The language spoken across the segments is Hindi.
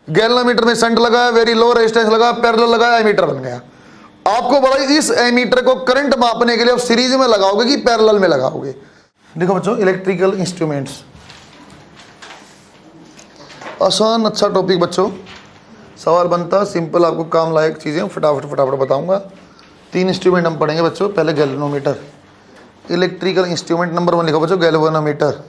गैल्वेनोमीटर में शंट लगाया, वेरी लो रेजिस्टेंस लगा, पैरेलल लगाया, एमीटर बन गया। आपको बोला इस एमीटर को करंट मापने के लिए आप सीरीज में लगाओगे कि पैरेलल में लगाओगे। देखो बच्चों, इलेक्ट्रिकल इंस्ट्रूमेंट्स आसान अच्छा टॉपिक बच्चों, सवाल बनता सिंपल, आपको काम लायक चीज़ें फटाफट बताऊंगा। 3 इंस्ट्रूमेंट हम पढ़ेंगे बच्चों। पहले गैल्वेनोमीटर, इलेक्ट्रिकल इंस्ट्रूमेंट नंबर 1 लिखो बच्चों, गैल्वेनोमीटर।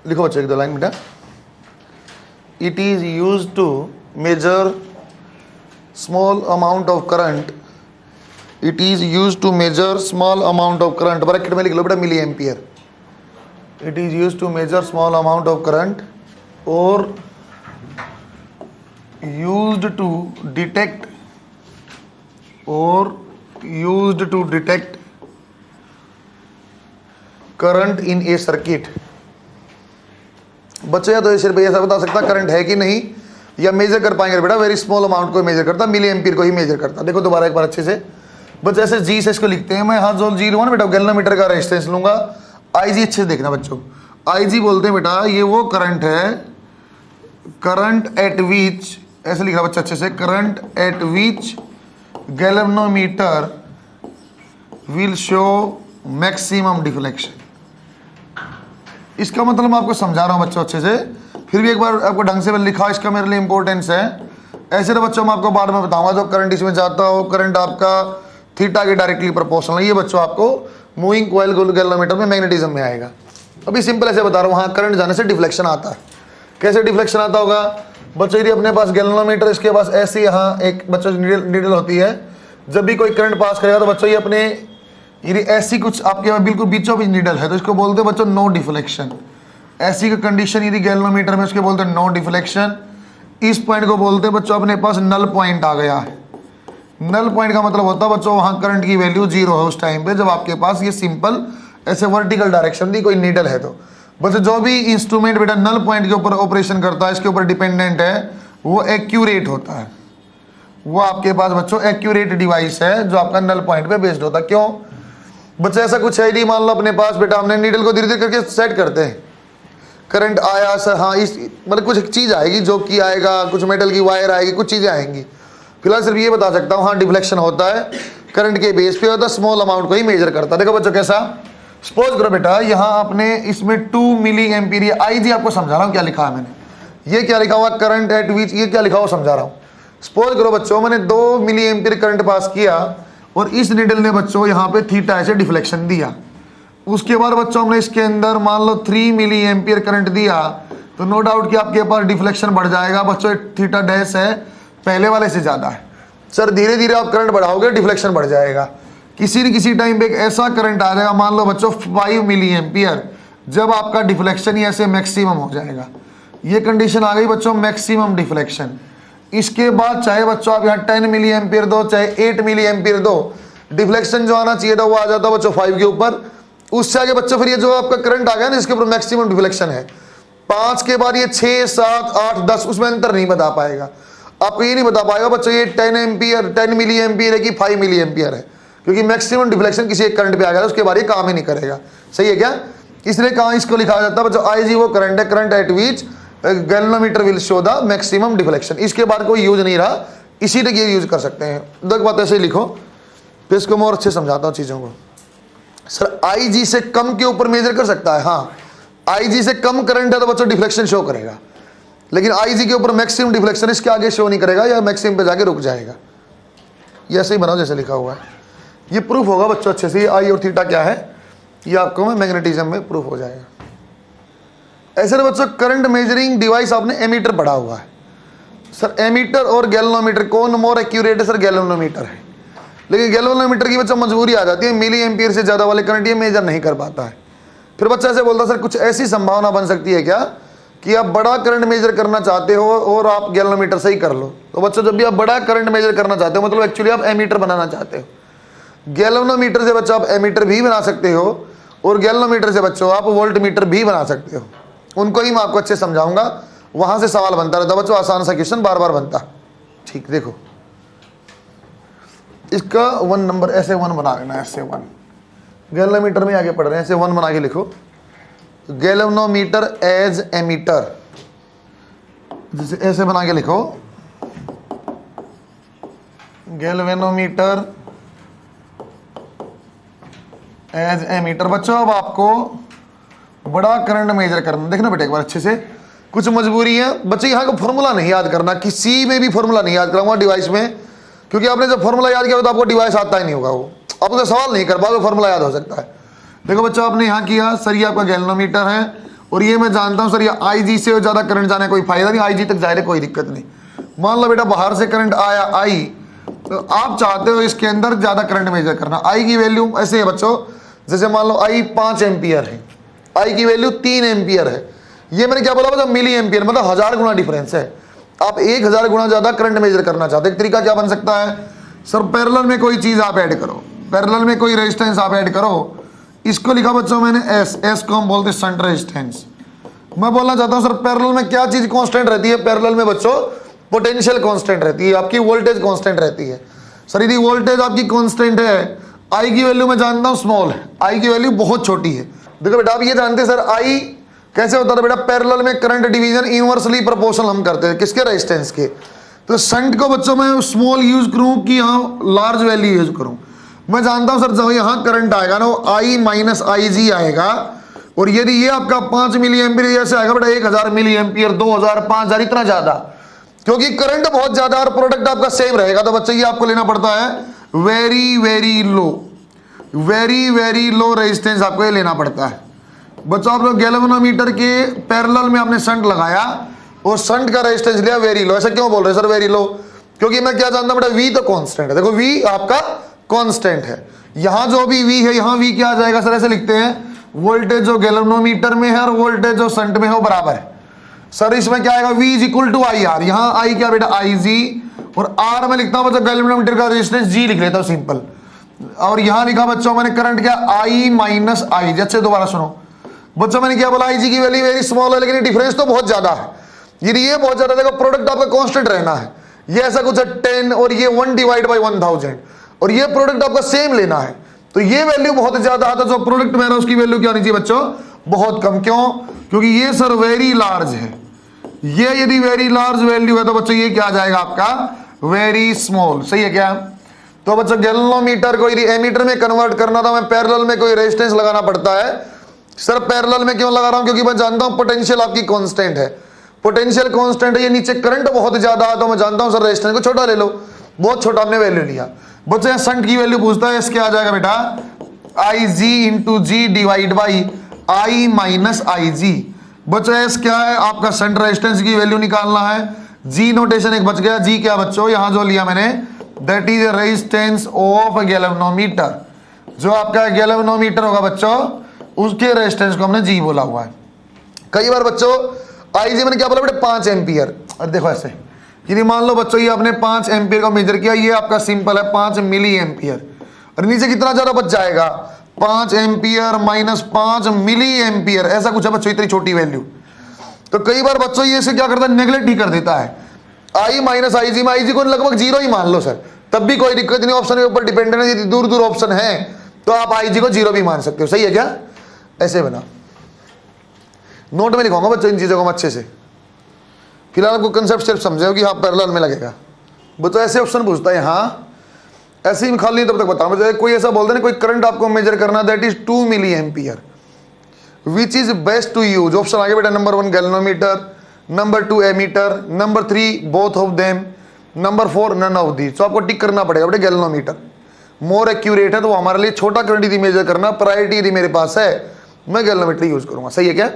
लिखो बच्चों 1-2 लाइन बेटा। It is use to measure small amount of current, it is use to measure small amount of current, bracket में लिख लो बेटा milliampere. It is use to measure small amount of current और used to detect current in a circuit. बच्चे या तो सिर्फ ऐसा बता सकता करंट है कि नहीं, या मेजर कर पाएंगे बेटा, वेरी स्मॉल अमाउंट को मेजर करता, मिली एम्पियर को ही मेजर करता। देखो दोबारा एक बार अच्छे से बच्चे, ऐसे जी से इसको लिखते हैं। मैं यहाँ जो जी लूँगा ना बेटा, गैल्वेनोमीटर का रेजिस्टेंस लूँगा, आई जी अच्छे से देखना बच्चों। आई जी बोलते हैं बेटा ये वो करंट है, करंट एट विच, ऐसे लिखा बच्चा अच्छे से, current eight which galvanometer will show maximum deflection. इसका मतलब मैं आपको समझा रहा हूँ बच्चों अच्छे से, फिर भी एक बार आपको ढंग से लिखा, इसका मेरे लिए इंपॉर्टेंस है। ऐसे तो बच्चों मैं आपको बाद में बताऊंगा, जो करंट इसमें जाता हो, करंट आपका थीटा के डायरेक्टली प्रोपोर्शनल है। ये बच्चों आपको मूविंग कॉइल गैल्वेनोमीटर में मैग्नेटिज्म में आएगा। अभी सिंपल ऐसे बता रहा हूँ, वहाँ करंट जाने से डिफ्लेक्शन आता है। कैसे डिफ्लेक्शन आता होगा बच्चों, यदि अपने पास गैल्वेनोमीटर, इसके पास ऐसी यहाँ एक बच्चों नीडल होती है, जब भी कोई करंट पास करेगा तो बच्चों ये अपने यदि ऐसी कुछ आपके बिल्कुल बीचों बीच नीडल है तो इसको बोलते हैं बच्चों नो डिफ्लेक्शन। ऐसी का कंडीशन यदि गैल्वेनोमीटर में, उसके बोलते हैं नो डिफ्लेक्शन। इस पॉइंट को बोलते हैं बच्चों अपने पास नल पॉइंट आ गया है। नल पॉइंट का मतलब होता है बच्चों वहां करंट की वैल्यू 0 है उस टाइम पे, जब आपके पास ये सिंपल ऐसे वर्टिकल डायरेक्शन दी कोई नीडल है तो। बच्चों जो भी इंस्ट्रूमेंट बेटा नल पॉइंट के ऊपर ऑपरेशन करता है, इसके ऊपर डिपेंडेंट है, वो एक्यूरेट होता है। वो आपके पास बच्चों एक्यूरेट डिवाइस है जो आपका नल पॉइंट पे बेस्ड होता है। क्यों बच्चा, ऐसा कुछ है नहीं, मान लो अपने पास बेटा हमने नीडल को धीरे धीरे करके सेट करते हैं, करंट आया सर, हाँ इस मतलब कुछ चीज़ आएगी जो कि आएगा, कुछ मेटल की वायर आएगी, कुछ चीज़ें आएंगी। फिलहाल सिर्फ ये बता सकता हूँ हाँ डिफ्लेक्शन होता है, करंट के बेस पे होता है, स्मॉल अमाउंट को ही मेजर करता है। देखो बच्चों कैसा, सपोज करो बेटा यहाँ आपने इसमें 2 मिली एम्पीयर, आई जी आपको समझा रहा हूँ क्या लिखा है मैंने, ये क्या लिखा हुआ करंट एट विच, ये क्या लिखा हुआ समझा रहा हूँ। सपोज करो बच्चों मैंने 2 मिली एम्पीयर करंट पास किया और इस नीडल ने बच्चों यहाँ पे थीटा ऐसे डिफ्लेक्शन दिया। उसके बाद बच्चों हमने इसके अंदर मान लो 3 मिली एम्पीयर करंट दिया, तो नो डाउट कि आपके पास डिफ्लेक्शन बढ़ जाएगा बच्चों। थीटा डैश है पहले वाले से ज़्यादा है सर, धीरे धीरे आप करंट बढ़ाओगे डिफ्लेक्शन बढ़ जाएगा। किसी न किसी टाइम पे एक ऐसा करंट आ जाएगा, मान लो बच्चों 5 मिली एम्पीयर, जब आपका डिफ्लेक्शन ही ऐसे मैक्सिमम हो जाएगा। ये कंडीशन आ गई बच्चों मैक्सिमम डिफ्लेक्शन। इसके बाद चाहे बच्चों आप यहाँ 10 मिली एम्पीयर दो, चाहे 8 मिली एम्पीयर दो, डिफ्लेक्शन जो आना चाहिए था वो आ जाता है बच्चों 5 के ऊपर। उससे आगे बच्चों फिर ये जो आपका करंट आ गया ना, इसके ऊपर मैक्सिमम डिफ्लेक्शन है 5 के बाद ये 6, 7, 8, 10, उसमें अंतर नहीं बता पाएगा। आपको ये नहीं बता पाएगा बच्चों ये 10 मिली एम्पीयर है कि 5 मिली एम्पीयर है, क्योंकि मैक्सिमम डिफ्लेक्शन किसी एक करंट पे आ गया, उसके बाद ये काम ही नहीं करेगा। सही है क्या? इसलिए कहाँ इसको लिखा जाता है बच्चों आई जी, वो करंट है, current eight which galvanometer will show the maximum deflection. इसके बाद कोई यूज नहीं रहा, इसी तक ये यूज कर सकते हैं। दो बात ऐसे ही लिखो, फिर इसको मैं और अच्छे समझाता हूँ चीज़ों को। सर आई जी से कम के ऊपर मेजर कर सकता है, हाँ आई जी से कम करंट है तो बच्चों डिफ्लेक्शन शो करेगा, लेकिन आई जी के ऊपर मैक्सिमम डिफ्लेक्शन इसके आगे शो नहीं करेगा या मैक्सिमम पे जाके रुक जाएगा। ये ऐसे ही बनाओ जैसे लिखा हुआ है, ये प्रूफ होगा बच्चों अच्छे से। आई और थीटा क्या है ये आपको मैं मैग्नेटिज्म में प्रूफ हो जाएगा। ऐसे तो बच्चों करंट मेजरिंग डिवाइस आपने एमीटर पढ़ा हुआ है। सर एमीटर और गैल्वेनोमीटर कौन मोर एक्यूरेट है? सर गैल्वेनोमीटर है, लेकिन गैल्वेनोमीटर की बच्चा मजबूरी आ जाती है, मिली एम्पीयर से ज़्यादा वाले करंट ये मेजर नहीं कर पाता है। फिर बच्चा ऐसे बोलता सर कुछ ऐसी संभावना बन सकती है क्या कि आप बड़ा करंट मेजर करना चाहते हो और आप गैल्वेनोमीटर से ही कर लो। तो बच्चों जब भी आप बड़ा करंट मेजर करना चाहते हो मतलब एक्चुअली आप एमीटर बनाना चाहते हो। गैल्वेनोमीटर से बच्चों आप एमीटर भी बना सकते हो और गैल्वेनोमीटर से बच्चों आप वोल्टमीटर भी बना सकते हो। उनको ही मैं आपको अच्छे समझाऊंगा, वहां से सवाल बनता रहता बच्चों, आसान सा क्वेश्चन बार बार बनता। ठीक देखो इसका 1 नंबर ऐसे 1 बना लेना, ऐसे 1 गैल्वेनोमीटर में आगे पढ़ रहे हैं, ऐसे 1 बना के लिखो। गैल्वेनोमीटर एज एमीटर, जैसे ऐसे बना के लिखो, गैल्वेनोमीटर एज एमीटर। बच्चों अब आपको बड़ा करंट मेजर करना, देखना बेटा एक बार अच्छे से, कुछ मजबूरी है बच्चे, यहाँ का फॉर्मूला नहीं याद करना, किसी में भी फॉर्मूला नहीं याद कराऊंगा डिवाइस में, क्योंकि आपने जब फॉर्मूला याद किया तो आपको डिवाइस आता ही नहीं होगा, वो आप उसे सवाल नहीं कर पाओगे, फॉर्मूला याद हो सकता है। देखो बच्चों आपने यहाँ किया, सर ये आपका गैल्वेनोमीटर है और ये मैं जानता हूँ सर ये IG से ज़्यादा करंट जाने कोई फायदा नहीं, IG तक जाए कोई दिक्कत नहीं। मान लो बेटा बाहर से करंट आया I, तो आप चाहते हो इसके अंदर ज़्यादा करंट मेजर करना। I की वैल्यू ऐसे है बच्चों, जैसे मान लो I 5 एम्पियर है, I की वैल्यू 3 एम्पियर है, ये मैंने क्या बोला बच्चों मिली एम्पियर, मतलब 1000 गुना डिफरेंस है। आप 1000 गुना ज़्यादा करंट मेजर करना चाहते हैं, एक तरीका क्या बन सकता है सर, पैरेलल में कोई चीज़ आप ऐड करो, पैरेलल में कोई रेजिस्टेंस आप ऐड करो, इसको लिखा बच्चों मैंने S को हम बोलते हैं शंट रेजिस्टेंस। मैं बोलना चाहता हूँ सर पैरेलल में क्या चीज़ कांस्टेंट रहती है, पैरेलल में बच्चों पोटेंशियल कांस्टेंट रहती है, आपकी वोल्टेज कांस्टेंट रहती है। सर यदि वोल्टेज आपकी कांस्टेंट है, I की वैल्यू मैं जानता हूँ स्मॉल है, I की वैल्यू बहुत छोटी है। देखो बेटा आप ये जानते हैं सर I कैसे होता था बेटा, पैरेलल में करंट डिवीजन इनवर्सली प्रोपोर्शनल हम करते हैं, किसके रेजिस्टेंस के। तो शंट को बच्चों मैं स्मॉल यूज करूँ कि यहाँ लार्ज वैल्यू यूज करूँ, मैं जानता हूँ सर जब यहाँ करंट आएगा ना वो I माइनस IG आएगा, और यदि ये आपका 5 मिली एम्पियर जैसे आएगा बेटा 1000 मिली एम्पियर, 2000, 5000 इतना ज्यादा, क्योंकि करंट बहुत ज्यादा और प्रोडक्ट आपका सेम रहेगा। तो बच्चे ये आपको लेना पड़ता है वेरी वेरी लो रेजिस्टेंस, आपको ये लेना पड़ता है। बच्चों आप लोग गैल्वेनोमीटर के पैरेलल में आपने शंट लगाया और शंट का रेजिस्टेंस लिया वेरी लो। ऐसा क्यों बोल रहे हैं सर वेरी लो, क्योंकि मैं क्या जानता हूं बेटा V तो कांस्टेंट है, देखो V आपका कांस्टेंट है, यहां जो भी V है यहाँ V क्या आ जाएगा सर, ऐसे लिखते हैं वोल्टेज जो गैल्वेनोमीटर में है और वोल्टेज जो शंट में है वो बराबर है। सर इसमें क्या आएगा V is equal to IR, यहाँ I क्या बेटा IG, और R में लिखता हूं बच्चों गैल्वेनोमीटर का रेजिस्टेंस G लिख लेता हूं सिंपल, और यहां लिखा बच्चों मैंने करंट क्या I माइनस IG। अच्छे दोबारा सुनो बच्चों, मैंने क्या बोला IG की वैल्यू वेरी स्मॉल है, लेकिन डिफरेंस तो बहुत ज्यादा है। यदि ये बहुत ज्यादा, देखो प्रोडक्ट आपका कांस्टेंट रहना है, ये ऐसा कुछ है 10 और ये 1 डिवाइड बाई 1000, और ये प्रोडक्ट आपका सेम लेना है, तो ये वैल्यू बहुत ज्यादा आता है, जो प्रोडक्ट मेरा उसकी वैल्यू क्या होनी चाहिए बच्चों बहुत कम। क्यों, क्योंकि ये सर वेरी लार्ज है, ये यदि वेरी लार्ज वैल्यू है तो बच्चों ये क्या आ जाएगा आपका वेरी स्मॉल, सही है क्या। तो बच्चों गैल्वेनोमीटर को यदि एमीटर में कन्वर्ट करना था, मैं पैरेलल में कोई रेजिस्टेंस लगाना पड़ता है। सर पैरेलल में क्यों लगा रहा हूं, क्योंकि मैं जानता हूं पोटेंशियल आपकी कांस्टेंट है, पोटेंशियल कांस्टेंट है, ये नीचे करंट बहुत ज्यादा है, तो मैं जानता हूं सर रेजिस्टेंस को छोटा ले लो, बहुत छोटा हमने वैल्यू लिया। बच्चों यहाँ शंट की वैल्यू पूछता है, इसके आ जाएगा बेटा IG into G divide by I minus IG। बच्चों एस क्या है आपका शंट रेजिस्टेंस की वैल्यू निकालना है, G नोटेशन एक बच गया, G क्या बच्चों यहां जो लिया मैंने that is resistance of galvanometer, जो आपका गैल्वेनोमीटर होगा बच्चों उसके रेजिस्टेंस को हमने G बोला हुआ है। कई बार बच्चों IG मैंने क्या बोला बेटा 5 एम्पियर, और देखो ऐसे यदि मान लो बच्चों ये आपने 5 एम्पियर का मेजर किया, ये आपका सिंपल है 5 मिली एम्पियर, और नीचे कितना ज्यादा बच जाएगा 5 एम्पियर माइनस 5 मिली एम्पियर, ऐसा कुछ है बच्चों इतनी छोटी वैल्यू। तो कई बार बच्चों ये इसे क्या करता है नेग्लेक्ट ही कर देता है, I माइनस IG में IG को लगभग 0 ही मान लो सर, तब भी कोई दिक्कत नहीं, ऑप्शन के ऊपर डिपेंडेंट है, यदि दूर दूर ऑप्शन है तो आप IG को 0 भी मान सकते हो, सही है क्या। ऐसे बना नोट में लिखूंगा बच्चों इन चीजों को अच्छे से, फिलहाल आपको कंसेप्ट सिर्फ समझो कि हाँ पैरेलल में लगेगा। बच्चों ऐसे ऑप्शन पूछता है यहाँ, ऐसे ही खाली तब तक बताऊं, कोई ऐसा बोलते ना कोई करंट आपको मेजर करना that is 2 milli ampere, which is best to use. Option आगे बेटा number 1 galvanometer, number 2 ammeter, number 3 both of them, number 4 none of these. तो आपको टिक करना पड़ेगा बेटा गैल्वेनोमीटर मोर एक्यूरेट है, तो हमारे लिए छोटा करंट यदि मेजर करना, प्रायोरिटी यदि मेरे पास है मैं गैल्वेनोमीटर यूज करूंगा, सही है क्या।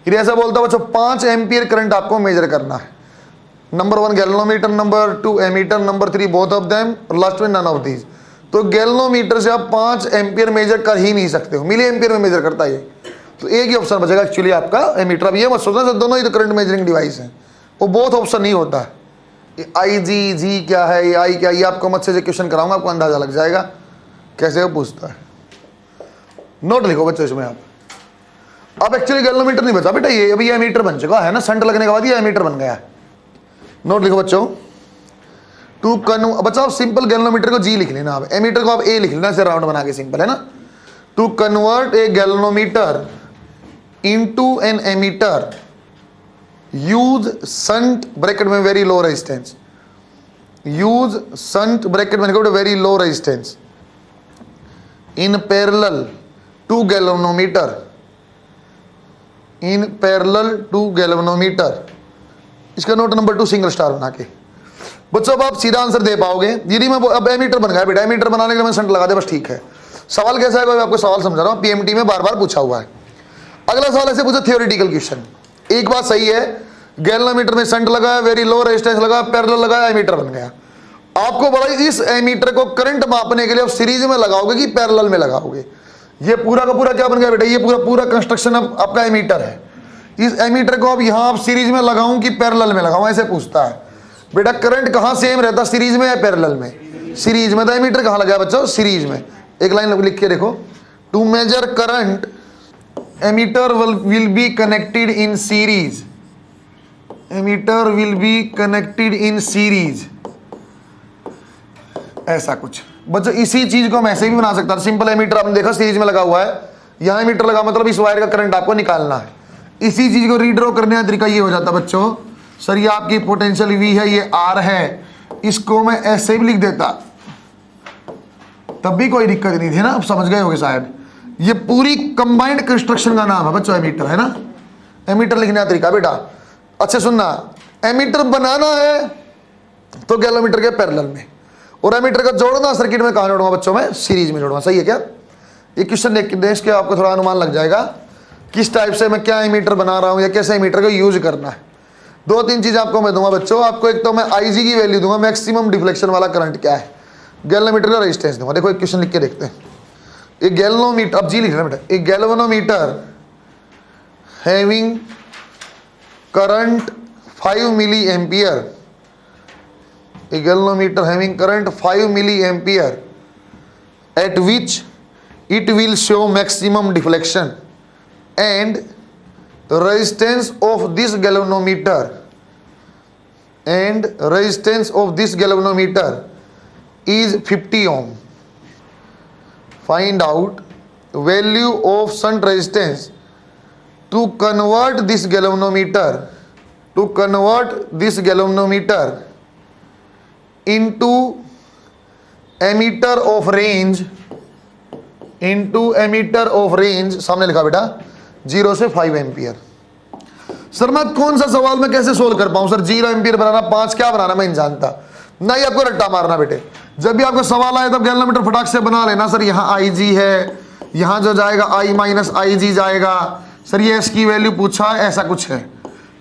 यदि ऐसा बोलता हूं बच्चों 5 एम्पियर करंट आपको मेजर करना है, number 1 galvanometer, number 2 ammeter, number 3 both of them, और लास्ट में नन ऑफ दीज। तो गैल्वेनोमीटर से आप 5 एम्पियर मेजर कर ही नहीं सकते हो, मिली एम्पियर में मेजर करता है, तो एक ही ऑप्शन बचेगा एक्चुअली आपका एमीटर। अब ये मत सोचना सर दोनों ही तो करंट मेजरिंग डिवाइस हैं, वो बोथ ऑप्शन नहीं होता है। IG G क्या है, ये I क्या, ये आपको मत से क्वेश्चन कराऊंगा, आपको अंदाजा लग जाएगा कैसे वो पूछता है। नोट लिखो बच्चों इसमें आप। अब एक्चुअली गैल्वेनोमीटर नहीं बचा बेटा, ये अभी एमीटर बन चुका है ना, शंट लगने के बाद ये एमीटर बन गया है। नोट लिखो बच्चों, टू कन्वर्ट, बच्चा आप सिंपल गैल्वेनोमीटर को जी लिख लेना, आप एमीटर को आप ए लिख लेना, ऐसे राउंड बना के, सिंपल है ना। To convert a galvanometer into an ammeter use shunt bracket में very low resistance, use shunt bracket में very low resistance in parallel to galvanometer, in parallel to galvanometer. इसका नोट नंबर 2 सिंगल स्टार बना के। बच्चों अब आप सीधा आंसर दे पाओगे। यदि मैं अब एमीटर बन गया बेटा, एमीटर बनाने के लिए मैं शंट लगा दे, बस ठीक है। सवाल कैसा है, मैं आपको सवाल समझा रहा हूँ, पीएमटी में बार बार पूछा हुआ है। अगला सवाल ऐसे पूछा, थियोरेटिकल क्वेश्चन। एक बात सही है, गैल्वेनोमीटर में शंट लगा, वेरी लो रेजिस्टेंस लगा, पैरेलल लगाया, एमीटर बन गया। आपको बड़ा, इस एमीटर को करंट मापने के लिए आप सीरीज में लगाओगे कि पैरेलल में लगाओगे। ये पूरा का पूरा क्या बन गया बेटा, ये पूरा कंस्ट्रक्शन आपका एमीटर है। इस एमीटर को अब यहाँ आप सीरीज में लगाऊं कि पैरेलल में लगाऊं, ऐसे पूछता है बेटा। करंट कहाँ सेम रहता, सीरीज में या पैरेलल में? सीरीज में। तो एमीटर कहाँ लगा बच्चों, सीरीज में। एक लाइन लिख के देखो, to measure current ammeter will be connected in series, ammeter will be connected in series, ऐसा कुछ। बच्चों इसी चीज को हम ऐसे भी बना सकता था, सिंपल एमीटर आपने देखा सीरीज में लगा हुआ है, यहाँ एमीटर लगा, मतलब इस वायर का करंट आपको निकालना है। इसी चीज को रीड्रॉ करने का तरीका ये हो जाता बच्चों, सर ये आपकी पोटेंशियल V है, ये R है, इसको मैं ऐसे भी लिख देता, तब भी कोई दिक्कत नहीं थी ना। आप समझ गए होगे शायद। ये पूरी कंबाइंड कंस्ट्रक्शन का नाम है बच्चों एमीटर, है ना। एमीटर लिखने का तरीका बेटा। अच्छा सुनना, एमीटर बनाना है तो गैल्वेनोमीटर के पैरेलल में, और एमीटर का जोड़ना सर्किट में कहाँ जोड़ूंगा बच्चों, में सीरीज में जोड़ूंगा। सही है क्या? ये क्वेश्चन देख के आपको थोड़ा अनुमान लग जाएगा किस टाइप से मैं क्या एमीटर बना रहा हूँ या कैसे एमीटर को यूज करना है। 2-3 चीज़ आपको मैं दूंगा बच्चों। आपको एक तो मैं IG की वैल्यू दूंगा, मैक्सिमम डिफ्लेक्शन वाला करंट क्या है, गैल्वेनोमीटर का रेजिस्टेंस दूंगा। देखो एक क्वेश्चन लिख के देखते हैं। एक गैल्वेनोमीटर, अब जी लिख रहे बेटा, एक galvanometer having current 5 milli ampere, a galvanometer having current 5 milliampere at which it will show maximum deflection, and the resistance of this galvanometer is 50 ohm. Find out value of shunt resistance to convert this galvanometer into emitter of range, सामने लिखा बेटा 0 से 5 एम्पियर। सर मैं कौन सा सवाल में कैसे सोल्व कर पाऊं सर, 0 एम्पियर बनाना, 5 क्या बनाना मैं नहीं जानता। नहीं, आपको रट्टा मारना बेटे। जब भी आपको सवाल आए तब गैल्वेनोमीटर फटाक से बना लेना। सर यहाँ IG है, यहाँ जो जाएगा I माइनस IG जाएगा। सर ये इसकी वैल्यू पूछा है, ऐसा कुछ है।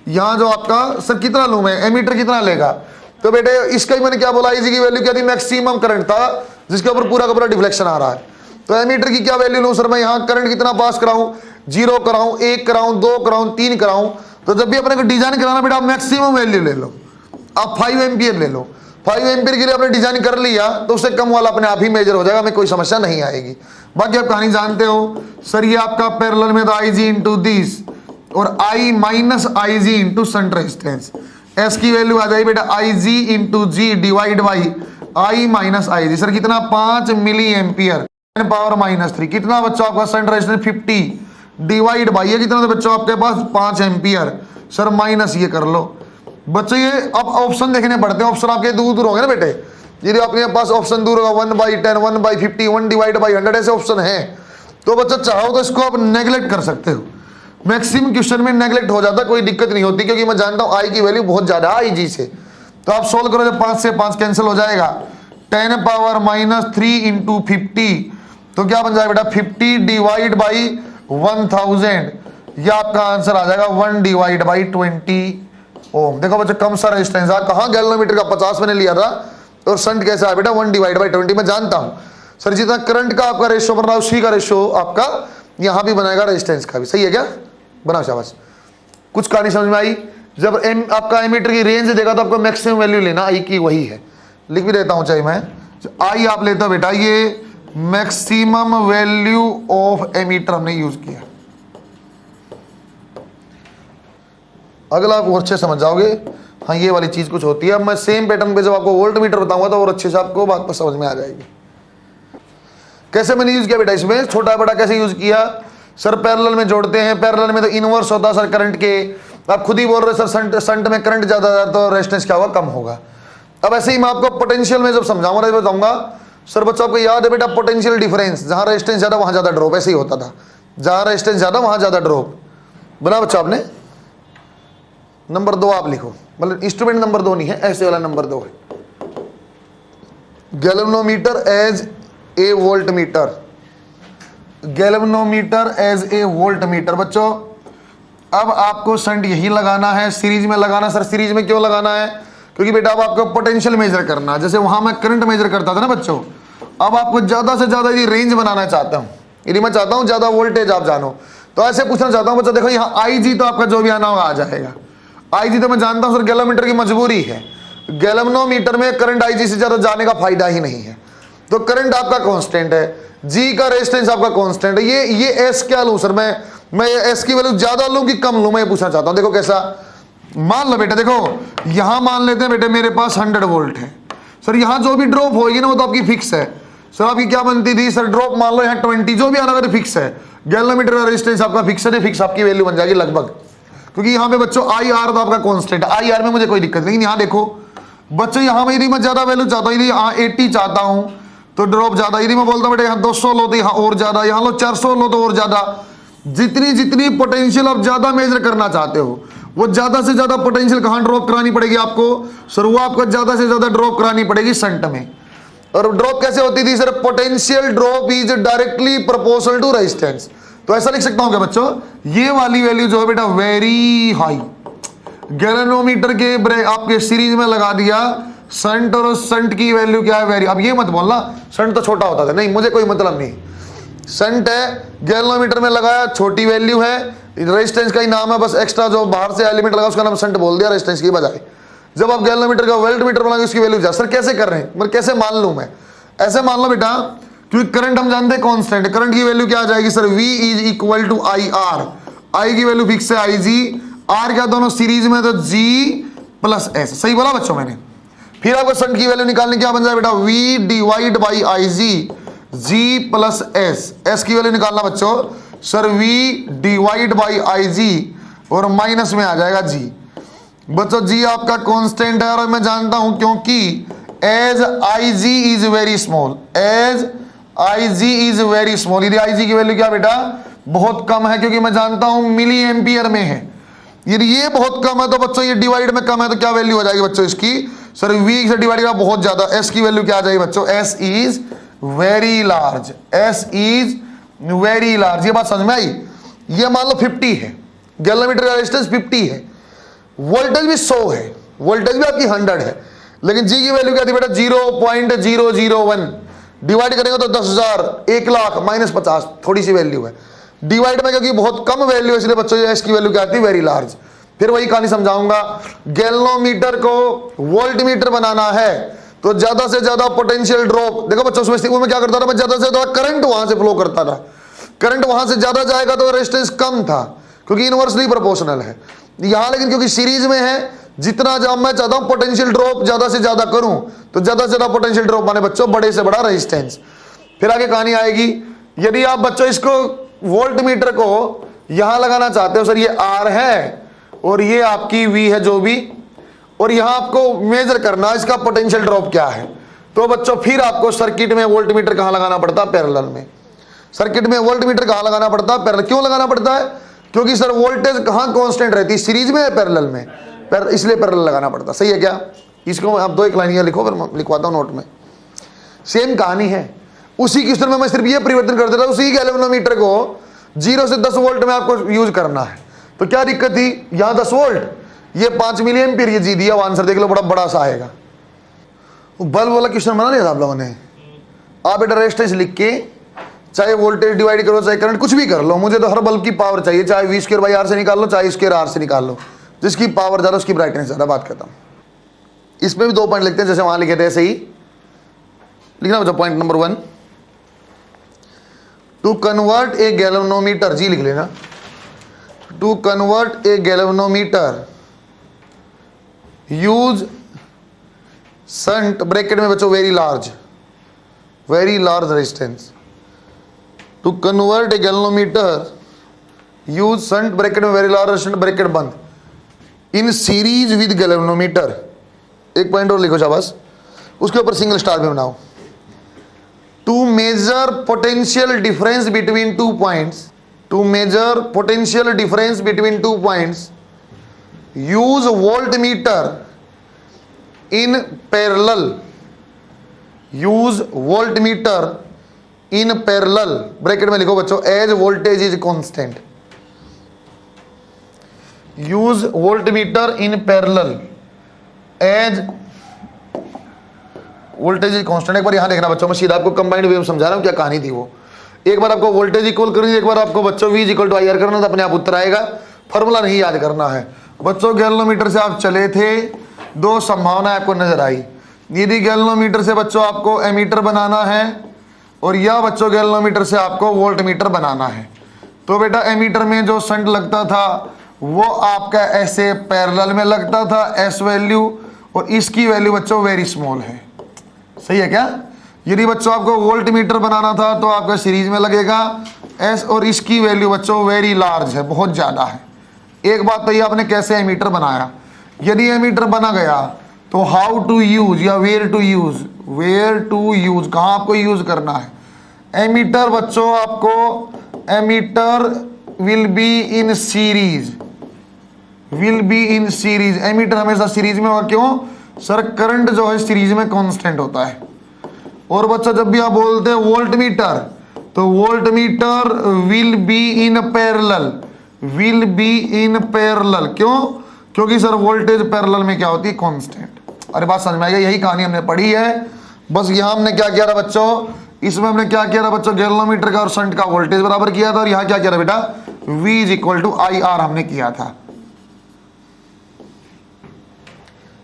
यहाँ जो आपका सर कितना लूँ मैं, एमीटर कितना लेगा, तो बेटे इसका ही मैंने क्या बोला, IG की वैल्यू क्या थी, मैक्सिमम करंट था जिसके ऊपर पूरा का पूरा डिफ्लेक्शन आ रहा है। तो एमीटर की क्या वैल्यू लूँ सर, मैं यहाँ करंट कितना पास कराऊँ, 0 कराऊँ, 1 कराऊँ, 2 कराऊँ, 3 कराऊँ। तो जब भी अपने को डिजाइन कराना बेटा, आप मैक्सिमम वैल्यू ले लो, आप 5 एम्पियर ले लो। 5 एम्पियर के लिए आपने डिजाइन कर लिया तो उससे कम वाला अपने आप ही मेजर हो जाएगा, हमें कोई समस्या नहीं आएगी। बाकी आप कहानी जानते हो सर, ये आपका पैरेलल में था IG इंटू दिस और I minus IG into shunt resistance. S की वैल्यू आ जाएगी बेटा IG into G divide by I minus IG। Sir कितना, 5 मिली एम्पियर, 10 पावर -3। कितना बच्चों आपका शंट रेजिस्टेंस 50 डिवाइड बाई ये कितना, तो बच्चों आपके पास 5 एम्पियर। सर माइनस ये कर लो बच्चों। ये अब ऑप्शन देखने पड़ते हैं, ऑप्शन आपके दूर दूर होंगे ना बेटे। यदि आपके पास ऑप्शन दूर होगा 1/10, 1/50, 1/100 ऐसे ऑप्शन है, तो बच्चा चाहो तो इसको आप नेग्लेक्ट कर सकते हो। मैक्सिमम क्वेश्चन में नेग्लेक्ट हो जाता, कोई दिक्कत नहीं होती, क्योंकि मैं जानता हूँ I की वैल्यू बहुत ज्यादा है IG से। तो आप सोल्व करो, जब 5 से 5 कैंसिल हो जाएगा, 10 पावर -3 इंटू 50, तो क्या बन जाएगा बेटा 50 डिवाइड बाई 1000, ये आपका आंसर आ जाएगा 1 डिवाइड बाई 20 ओम। देखो बच्चों कम सा रेजिस्टेंस है, कहाँ गैल्वेनोमीटर का 50 मैंने लिया था, और शंट कैसा है बेटा 1 डिवाइड बाई 20। मैं जानता हूँ सर जितना करंट का आपका रेशियो बन रहा है उसी का रेशियो आपका यहाँ भी बनाएगा रेजिस्टेंस का भी। सही है क्या? बनाओ शाबाश। कुछ कहानी समझ में आई? जब आपका एमीटर की रेंज देगा तो आपको मैक्सिमम वैल्यू लेना I की, वही है। लिख भी देता हूँ चाहे मैं, I आप लेते हो बेटा, ये मैक्सिमम वैल्यू ऑफ एमीटर हमने यूज किया। अगला आप और अच्छे समझ जाओगे। हाँ ये वाली चीज़ कुछ होती है। अब मैं सेम पैटर्न पे जब आपको वोल्ट मीटर बताऊंगा तो और अच्छे से आपको बात पर समझ में आ जाएगी। कैसे मैंने यूज़ किया बेटा, इसमें छोटा बड़ा कैसे यूज़ किया सर, पैरेलल में जोड़ते हैं। पैरेलल में तो इनवर्स होता है सर करंट के, आप खुद ही बोल रहे सर संट में करंट ज़्यादा है तो रेजिस्टेंस क्या होगा, कम होगा। अब ऐसे ही मैं आपको पोटेंशियल में जब समझाऊंगा तो बताऊंगा सर बच्चों आपको याद है बेटा पोटेंशियल डिफरेंस, जहाँ रेजिस्टेंस ज़्यादा वहाँ ज़्यादा ड्रॉप, ऐसे ही होता था, जहाँ रेजिस्टेंस ज़्यादा वहाँ ज़्यादा ड्रॉप। बना बच्चों आपने नंबर 2 आप लिखो, मतलब इंस्ट्रूमेंट नंबर 2 नहीं है, ऐसे वाला नंबर 2 है। Galvanometer as a voltmeter, galvanometer as a voltmeter. बच्चों अब आपको शंट यही लगाना है, सीरीज में लगाना। सर सीरीज में क्यों लगाना है, क्योंकि बेटा अब आपको पोटेंशियल मेजर करना है। जैसे वहां मैं करंट मेजर करता था ना बच्चों, अब आपको ज्यादा से ज्यादा ये रेंज बनाना चाहता हूं, यदि मैं चाहता हूं ज्यादा वोल्टेज आप जानो, तो ऐसे पूछना चाहता हूं बच्चों, देखो यहाँ आई जी तो आपका जो भी आना होगा आ जाएगा। आई जी तो मैं जानता हूं सर गैल्वेनोमीटर की मजबूरी है, गैल्वेनोमीटर में करंट आई जी से ज्यादा जाने का फायदा ही नहीं है, तो करंट आपका कांस्टेंट है, जी का रेजिस्टेंस आपका कांस्टेंट है। ये एस क्या लूं सर, मैं एस की वैल्यू ज्यादा लूं कि कम लूं, मैं पूछना चाहता हूं। देखो कैसा, मान लो बेटा, देखो यहां मान लेते हैं बेटे मेरे पास 100 वोल्ट है सर, यहां जो भी ड्रॉप होगी ना वो तो आपकी फिक्स है सर। आपकी क्या बनती थी सर, ड्रॉप मान लो यहाँ 20 जो भी आना तो फिक्स है। गैल्वेनोमीटर का रेजिस्टेंस आपका फिक्स है, फिक्स आपकी वैल्यू बन जाएगी लगभग, क्योंकि यहाँ पे बच्चों आई आर तो आपका कांस्टेंट, आई आर में मुझे कोई दिक्कत नहीं। यहाँ देखो बच्चों, यहाँ में यदि मैं ज्यादा वैल्यू चाहता हूँ, यदि यहाँ 80 चाहता हूँ तो ड्रॉप ज्यादा, यदि मैं बोलता हूँ बेटा यहाँ 200 लो तो यहाँ और ज्यादा, यहाँ लो 400 लो तो और ज्यादा। जितनी पोटेंशियल आप ज्यादा मेजर करना चाहते हो, वो ज्यादा से ज्यादा पोटेंशियल कहाँ ड्रॉप करानी पड़ेगी आपको सर, वो आपको ज्यादा से ज्यादा ड्रॉप करानी पड़ेगी शंट में। और ड्रॉप कैसे होती थी sir, potential drop is directly proportional to resistance. तो ऐसा लिख सकता हूं क्या बच्चों, ये वाली वैल्यू जो है बेटा वेरी हाई, गैल्वेनोमीटर के आपके सीरीज में लगा दिया शंट, और शंट की वैल्यू क्या है वेरी। अब ये मत बोलना शंट तो छोटा होता था, नहीं मुझे कोई मतलब नहीं, शंट है गैल्वेनोमीटर में लगाया, छोटी वैल्यू है, रेजिस्टेंस का ही नाम है, बस एक्स्ट्रा जो बाहर से एलिमेंट लगा उसका नाम शंट बोल दिया रेजिस्टेंस की बजाय। जब आप गैल्वेनोमीटर का वोल्ट मीटर बनाएंगे उसकी वैल्यू जा, सर कैसे कर रहे हैं, मतलब कैसे मान लूं मैं, ऐसे मान लो बेटा, क्योंकि करंट हम जानते हैं कांस्टेंट, करंट की वैल्यू क्या आ जाएगी sir, V is equal to I R, I की वैल्यू फिक्स है आई जी, आर क्या दोनों सीरीज में तो G प्लस S, सही बोला बच्चों मैंने। फिर आपको शंट की वैल्यू निकालने क्या बन जाए बेटा, V divide by I G, G plus S, S की वैल्यू निकालना बच्चों sir V divide by I G, और माइनस में आ जाएगा G। बच्चों G आपका कांस्टेंट है, और मैं जानता हूं क्योंकि as I G is very small, as I G is very small, यदि आई जी की वैल्यू क्या बेटा बहुत कम है, क्योंकि मैं जानता हूं मिली एम्पियर में है, यदि ये बहुत कम है तो बच्चों ये डिवाइड में कम है तो क्या वैल्यू हो जाएगी बच्चों इसकी सर, V से डिवाइड करा बहुत ज्यादा, S की वैल्यू क्या आ जाएगी बच्चों, S is very large, S is very large. ये बात समझ में आई। ये मान लो 50 है, गैल्वेनोमीटर का रेजिस्टेंस 50 है, वोल्टेज भी 100 है, वोल्टेज भी आपकी 100 है, लेकिन G की वैल्यू क्या थी बेटा 0.001, डिवाइड करेंगे तो 10,000, 1 लाख, -50, थोड़ी सी वैल्यू है, डिवाइड में क्योंकि बहुत कम वैल्यू है इसलिए बच्चों S की वैल्यू क्या आती है वेरी लार्ज। फिर वही कहानी समझाऊंगा, गैल्वेनोमीटर को वोल्ट मीटर बनाना है तो ज्यादा से ज्यादा पोटेंशियल ड्रॉप, देखो बच्चों वो मैं क्या करता था, मैं ज्यादा से ज्यादा करंट वहां से फ्लो करता था, करंट वहां से ज्यादा जाएगा तो रेजिस्टेंस कम था क्योंकि इनवर्सली प्रोपोर्शनल है। यहां लेकिन क्योंकि सीरीज में है, जितना जब मैं चाहता हूं पोटेंशियल ड्रॉप ज्यादा से ज्यादा करूं तो ज्यादा से ज्यादा पोटेंशियल ड्रॉप माने बच्चों बड़े से बड़ा रेजिस्टेंस। फिर आगे कहानी आएगी, यदि आप बच्चों इसको वोल्ट मीटर को यहां लगाना चाहते हो, सर ये R है और ये आपकी V है जो भी, और यहां आपको मेजर करना इसका पोटेंशियल ड्रॉप क्या है, तो बच्चों फिर आपको सर्किट में वोल्ट मीटर कहां लगाना पड़ता है, पैरेलल में। सर्किट में वोल्ट मीटर कहां लगाना पड़ता है, पैरेलल। क्यों लगाना पड़ता है, क्योंकि सर वोल्टेज कहां कांस्टेंट रहती है, सीरीज में है पैरेलल में, इसलिए पैरेलल लगाना पड़ता है। सही है क्या, इसको आप 2 एक लाइन लिखो, फिर लिखवाता हूं नोट में। सेम कहानी है, उसी क्वेश्चन में मैं सिर्फ ये परिवर्तन कर देता हूं, उसी गैल्वेनोमीटर को 0 से 10 वोल्ट में आपको यूज करना है। तो क्या दिक्कत थी, यहां 10 वोल्ट, ये 5 मिली एम्पीयर, ये जी दिया, आंसर देख लो बड़ा बड़ा सा आएगा। बल्ब वाला क्वेश्चन बना लिया था आप लोगों ने। आप बेटा रेजिस्टेंस लिख के चाहे वोल्टेज डिवाइड करो चाहे करंट कुछ भी कर लो, मुझे तो हर बल्ब की पावर चाहिए, चाहे V²/R से निकाल लो चाहे स्क्वायर R से निकाल लो, जिसकी पावर ज्यादा उसकी ब्राइटनेस ज्यादा। बात करता हूं, इसमें भी 2 पॉइंट लिखते हैं जैसे वहां लिखे थे ऐसे ही लिखना बच्चा। Point number 1, to convert a galvanometer, G लिख लेना, to convert a galvanometer use shunt bracket में बच्चों very large resistance to convert a galvanometer, use shunt bracket में वेरी लार्ज रेजिस्टेंस ब्रैकेट बंद इन सीरीज विद गैल्वेनोमीटर। एक पॉइंट और लिखो शाबाश, उसके ऊपर सिंगल स्टार में बनाओ। To measure potential difference between 2 points, to measure potential difference between 2 points use voltmeter in parallel, use voltmeter in parallel bracket में लिखो बच्चों as voltage is constant, use voltmeter in parallel as voltage is constant. एक बार यहां देखना बच्चों, मैं सीधा आपको कंबाइंड वेव समझा रहा हूं, क्या कहानी थी वो। एक बार आपको वोल्टेज इक्वल करनी, एक बार आपको बच्चों V इक्वल टू IR करना, तो अपने आप उत्तर आएगा, फॉर्मूला नहीं याद करना है बच्चों। गैल्वेनोमीटर से आप चले थे, दो संभावनाएं आपको नजर आई। यदि गैल्वेनोमीटर से बच्चों आपको एमीटर बनाना है और या बच्चों गैल्वेनोमीटर से आपको वोल्टमीटर बनाना है, तो बेटा एमीटर में जो शंट लगता था वो आपका ऐसे पैरेलल में लगता था S वैल्यू, और इसकी वैल्यू बच्चों वेरी स्मॉल है। सही है क्या? यदि बच्चों आपको वोल्टमीटर बनाना था तो आपका सीरीज में लगेगा S, और इसकी वैल्यू बच्चों वेरी लार्ज है, बहुत ज्यादा है। एक बात तो ये आपने कैसे एमीटर बनाया। यदि एमीटर बना गया तो हाउ टू यूज या where to use, where to use, कहाँ आपको यूज करना है। एमीटर बच्चों आपको, ammeter will be in series, will be in series. Ammeter हमेशा सीरीज में होगा, क्यों सर? करंट जो है सीरीज में कांस्टेंट होता है। और बच्चों जब भी आप बोलते हैं वोल्टमीटर, तो voltmeter will be in parallel, will be in parallel. क्यों? क्योंकि सर वोल्टेज पैरेलल में क्या होती है? कांस्टेंट। अरे बात समझ में आई? यही कहानी हमने पढ़ी है। बस यहां हमने क्या किया था बच्चों, इसमें हमने क्या किया था बच्चों, गैल्वेनोमीटर का और शंट का वोल्टेज बराबर किया था, और यहां क्या किया था बेटा, V इक्वल टू IR हमने किया था।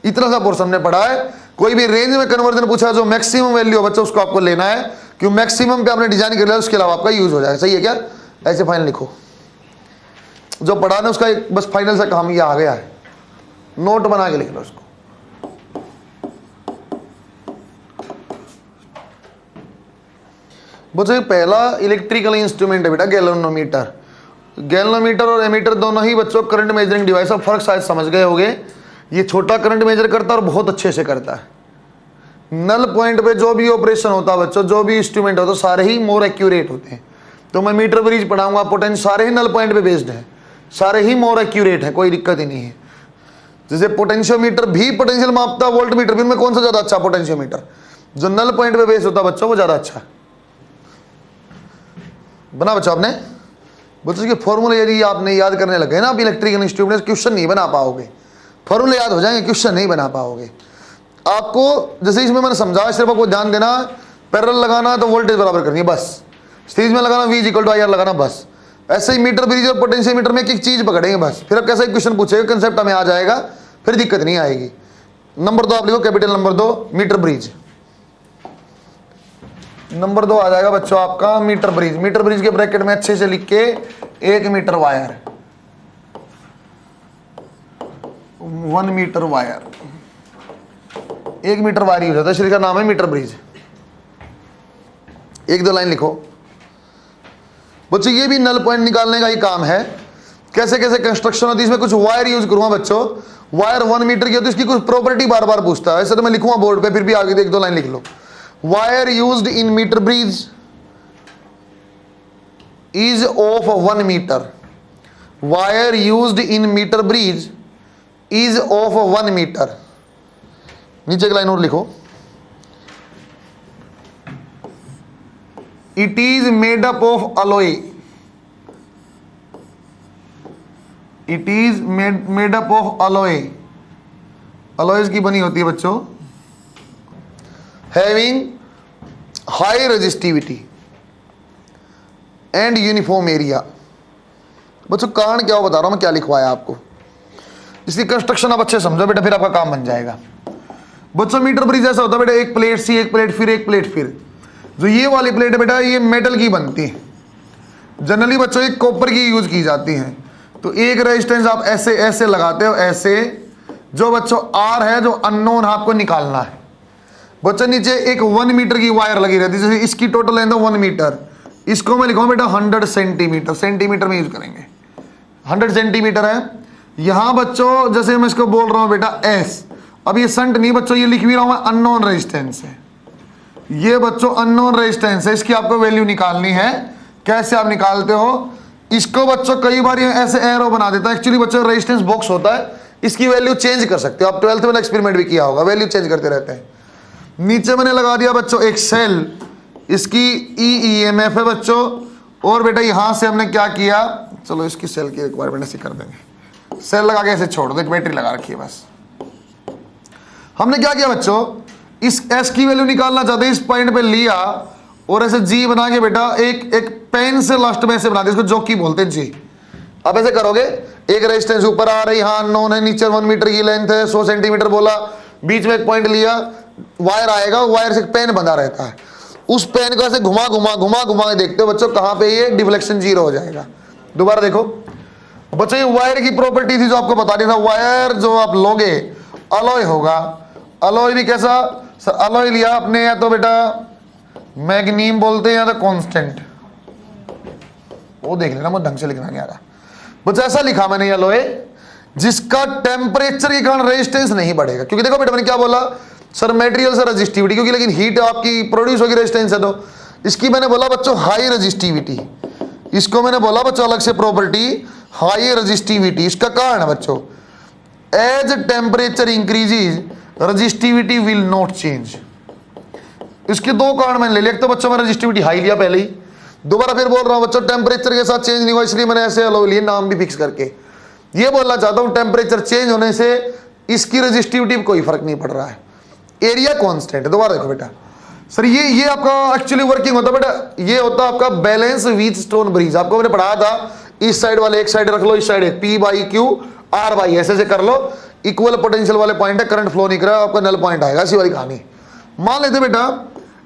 इतना सा पोर्शन हमने पढ़ा है। कोई भी रेंज में कन्वर्जन पूछा, जो मैक्सिमम वैल्यू है बच्चों उसको आपको लेना है, क्यों मैक्सिमम पे आपने डिजाइन कर लिया, उसके अलावा आपका यूज हो जाएगा। सही है क्या? ऐसे फाइनल लिखो, जो पढ़ाना उसका एक बस फाइनल सा काम ये आ गया है, नोट बना के लिख लो उसको। बच्चों पहला इलेक्ट्रिकल इंस्ट्रूमेंट है बेटा गैल्वेनोमीटर। गैल्वेनोमीटर और एमीटर दोनों ही बच्चों करंट मेजरिंग डिवाइस। अब फर्क शायद समझ गए होंगे। ये छोटा करंट मेजर करता है और बहुत अच्छे से करता है। नल पॉइंट पे जो भी ऑपरेशन होता है बच्चों, जो भी इंस्ट्रूमेंट होता है, सारे ही मोर एक्यूरेट होते हैं। तो मैं मीटर ब्रिज पढ़ाऊंगा, पोटेंशियल सारे ही नल पॉइंट पे बेस्ड है, सारे ही मोर एक्यूरेट है, कोई दिक्कत ही नहीं है। जैसे पोटेंशियोमीटर भी पोटेंशियल मापता है, वोल्ट मीटर भी, में कौन सा ज्यादा अच्छा? पोटेंशियोमीटर। जो नल पॉइंट पे बेस्ड होता है बच्चों वो ज्यादा अच्छा बना बच्चों आपने। बच्चों के फॉर्मूले यदि आपने याद करने लगे ना, आप इलेक्ट्रिकल इंस्ट्रूमेंट क्वेश्चन नहीं बना पाओगे। फॉर्मूले याद हो जाएंगे, क्वेश्चन नहीं बना पाओगे। आपको जैसे इसमें मैंने समझाया, सिर्फ आपको ध्यान देना, पैरेलल लगाना तो वोल्टेज बराबर करनी है बस, सीरीज में लगाना V इक्वल टू IR लगाना बस। ऐसे ही मीटर ब्रिज और पोटेंशियोमीटर में एक एक चीज पकड़ेंगे बस, फिर अब कैसा क्वेश्चन पूछेगा कंसेप्ट हमें आ जाएगा, फिर दिक्कत नहीं आएगी। नंबर 2 आप लिखो, capital number 2 metre bridge. Number 2 आ जाएगा बच्चों आपका मीटर ब्रिज। मीटर ब्रिज के ब्रैकेट में अच्छे से लिख के 1 metre wire, 1 metre wire, 1 metre wire use होता है, इसलिए का नाम है मीटर ब्रिज। 1-2 लाइन लिखो बच्चों। ये भी नल पॉइंट निकालने का ही काम है। कैसे कैसे कंस्ट्रक्शन होती है, इसमें कुछ वायर यूज करूंगा बच्चों। वायर 1 मीटर की होती है, इसकी कुछ प्रॉपर्टी बार बार पूछता है। ऐसे तो मैं लिखूंगा बोर्ड पे, फिर भी आगे 1-2 लाइन लिख लो। Wire used in metre bridge is of 1 metre. Wire used in metre bridge is of 1 metre. नीचे की लाइन और लिखो, it is made up of alloy. It is made up of alloy. Alloys की बनी होती है बच्चों, having high resistivity and uniform area. बच्चों कारण क्या हो बता रहा हूं मैं, क्या लिखवाया आपको, इसकी कंस्ट्रक्शन आप अच्छे समझो बेटा, फिर आपका काम बन जाएगा। बच्चों मीटर ब्रिज ऐसा होता है बेटा, एक प्लेट सी, एक प्लेट फिर, एक प्लेट फिर। जो ये वाली प्लेट है बेटा, ये मेटल की बनती है। जनरली बच्चों एक कॉपर की यूज की जाती है। तो एक रेजिस्टेंस आप ऐसे ऐसे लगाते हो, ऐसे जो बच्चों आर है जो अननोन आपको निकालना है। बच्चों नीचे एक 1 मीटर की वायर लगी रहती है, जैसे इसकी टोटल लेंथ है 1 मीटर, इसको मैं लिखूंगा बेटा 100 सेंटीमीटर, सेंटीमीटर में यूज करेंगे, 100 सेंटीमीटर है। यहां बच्चों जैसे मैं इसको बोल रहा हूं बेटा एस, अब ये संट नहीं बच्चों, ये लिख भी रहा हूं मैं अननोन रेजिस्टेंस है, ये बच्चों अननोन रेजिस्टेंस है, इसकी आपको वैल्यू निकालनी है। कैसे आप निकालते हो इसको बच्चों, कई बार ये ऐसे एरो बना देता है, एक्चुअली बच्चों रेजिस्टेंस बॉक्स होता है, इसकी वैल्यू चेंज कर सकते हो आप, 12th में एक्सपेरिमेंट भी किया होगा, वैल्यू चेंज करते रहते हैं। नीचे मैंने लगा दिया बच्चों एक सेल, इसकी EMF है बच्चों, और बेटा यहां से हमने क्या किया, चलो इसकी सेल की रिक्वायरमेंट ऐसे कर देंगे, सेल लगा के ऐसे छोड़ दो, एक बैटरी लगा रखी है बस। हमने क्या किया बच्चों, इस S की वैल्यू निकालना चाहते हैं, इस पॉइंट पे लिया और ऐसे G बना के बेटा एक पेन से लास्ट में ऐसे बना दिया, इसको जॉकी बोलते हैं G। अब ऐसे करोगे, एक रेजिस्टेंस ऊपर आ रही, यहाँ अननोन है, नीचे 1 मीटर की लेंथ है, 100 सेंटीमीटर बोला, बीच में एक पॉइंट लिया, वायर आएगा, वायर से एक पेन बंधा रहता है, उस पेन को ऐसे घुमा घुमा घुमा घुमा के देखते हो बच्चों कहां पे ये डिफ्लेक्शन 0 हो जाएगा। दोबारा देखो बच्चों, ये वायर की प्रॉपर्टी थी जो आपको बता दिया था, वायर जो आप लोगे अलॉय होगा, अलॉय भी कैसा सर, अलॉय लिया आपने या तो बेटा मैग्नीम बोलते हैं या तो कांस्टेंट, वो देख लेना, मुझे ढंग से लिखना नहीं आ रहा बच्चा, ऐसा लिखा मैंने अलॉय जिसका टेम्परेचर के कारण रेजिस्टेंस नहीं बढ़ेगा, क्योंकि देखो बेटा मैंने क्या बोला सर, मटेरियल से रेजिस्टिविटी, क्योंकि लेकिन हीट आपकी प्रोड्यूस होगी रेजिस्टेंस है, तो इसकी मैंने बोला बच्चों हाई रेजिस्टिविटी, इसको मैंने बोला बच्चों अलग से प्रॉपर्टी हाई रेजिस्टिविटी। इसका कारण है बच्चों as temperature increases resistivity will not change. इसके दो कारण मैंने ले लिया, एक तो बच्चों मैंने रेजिस्टिविटी हाई लिया पहले ही, दोबारा फिर बोल रहा हूं बच्चों टेम्परेचर के साथ चेंज नहीं हुआ, इसलिए मैंने ऐसे अलॉय लिए, नाम भी फिक्स करके ये बोलना चाहता हूं टेम्परेचर चेंज होने से इसकी रेजिस्टिविटी में कोई फर्क नहीं पड़ रहा है, एरिया कांस्टेंट है। दोबारा देखो बेटा सर, ये आपका एक्चुअली वर्किंग होता है बेटा, ये होता है आपका बैलेंस व्हीटस्टोन ब्रिज, आपको मैंने पढ़ाया था, इस साइड वाले एक साइड रख लो, इस साइड एक P/Q R/, ऐसे कर लो, इक्वल पोटेंशियल वाले पॉइंट है, करंट फ्लो नहीं कर रहा है, आपका नल पॉइंट आएगा, इसी वाली कहानी। मान लेते बेटा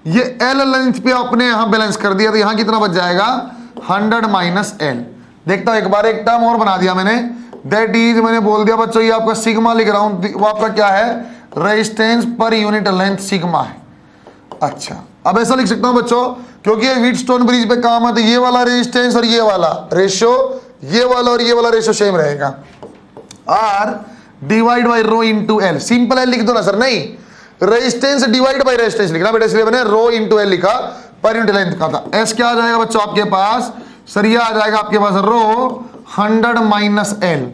ये L लेंथ पे आपने यहां बैलेंस कर दिया, तो यहां कितना बच जाएगा 100 - L। देखता हूं एक बार, एक टर्म और बना दिया मैंने, दैट इज मैंने बोल दिया बच्चों, ये आपका सिग्मा लिख रहा हूं, वो आपका क्या है resistance per unit length sigma है। अच्छा अब ऐसा लिख सकता हूं बच्चों, क्योंकि ये व्हीटस्टोन ब्रिज पे काम है, तो ये वाला रेजिस्टेंस और ये वाला रेशियो, ये वाला और ये वाला रेशियो सेम रहेगा, R divide by rho into L। Simple है लिख दो ना सर, नहीं रेजिस्टेंस डिवाइड बाई रेजिस्टेंस लिखना बेटा, इसलिए मैंने रो इंटू L लिखा, पर यूनिट लेंथ का था। S क्या आ जाएगा बच्चों आपके पास, सर ये आ जाएगा आपके पास रो 100 - L,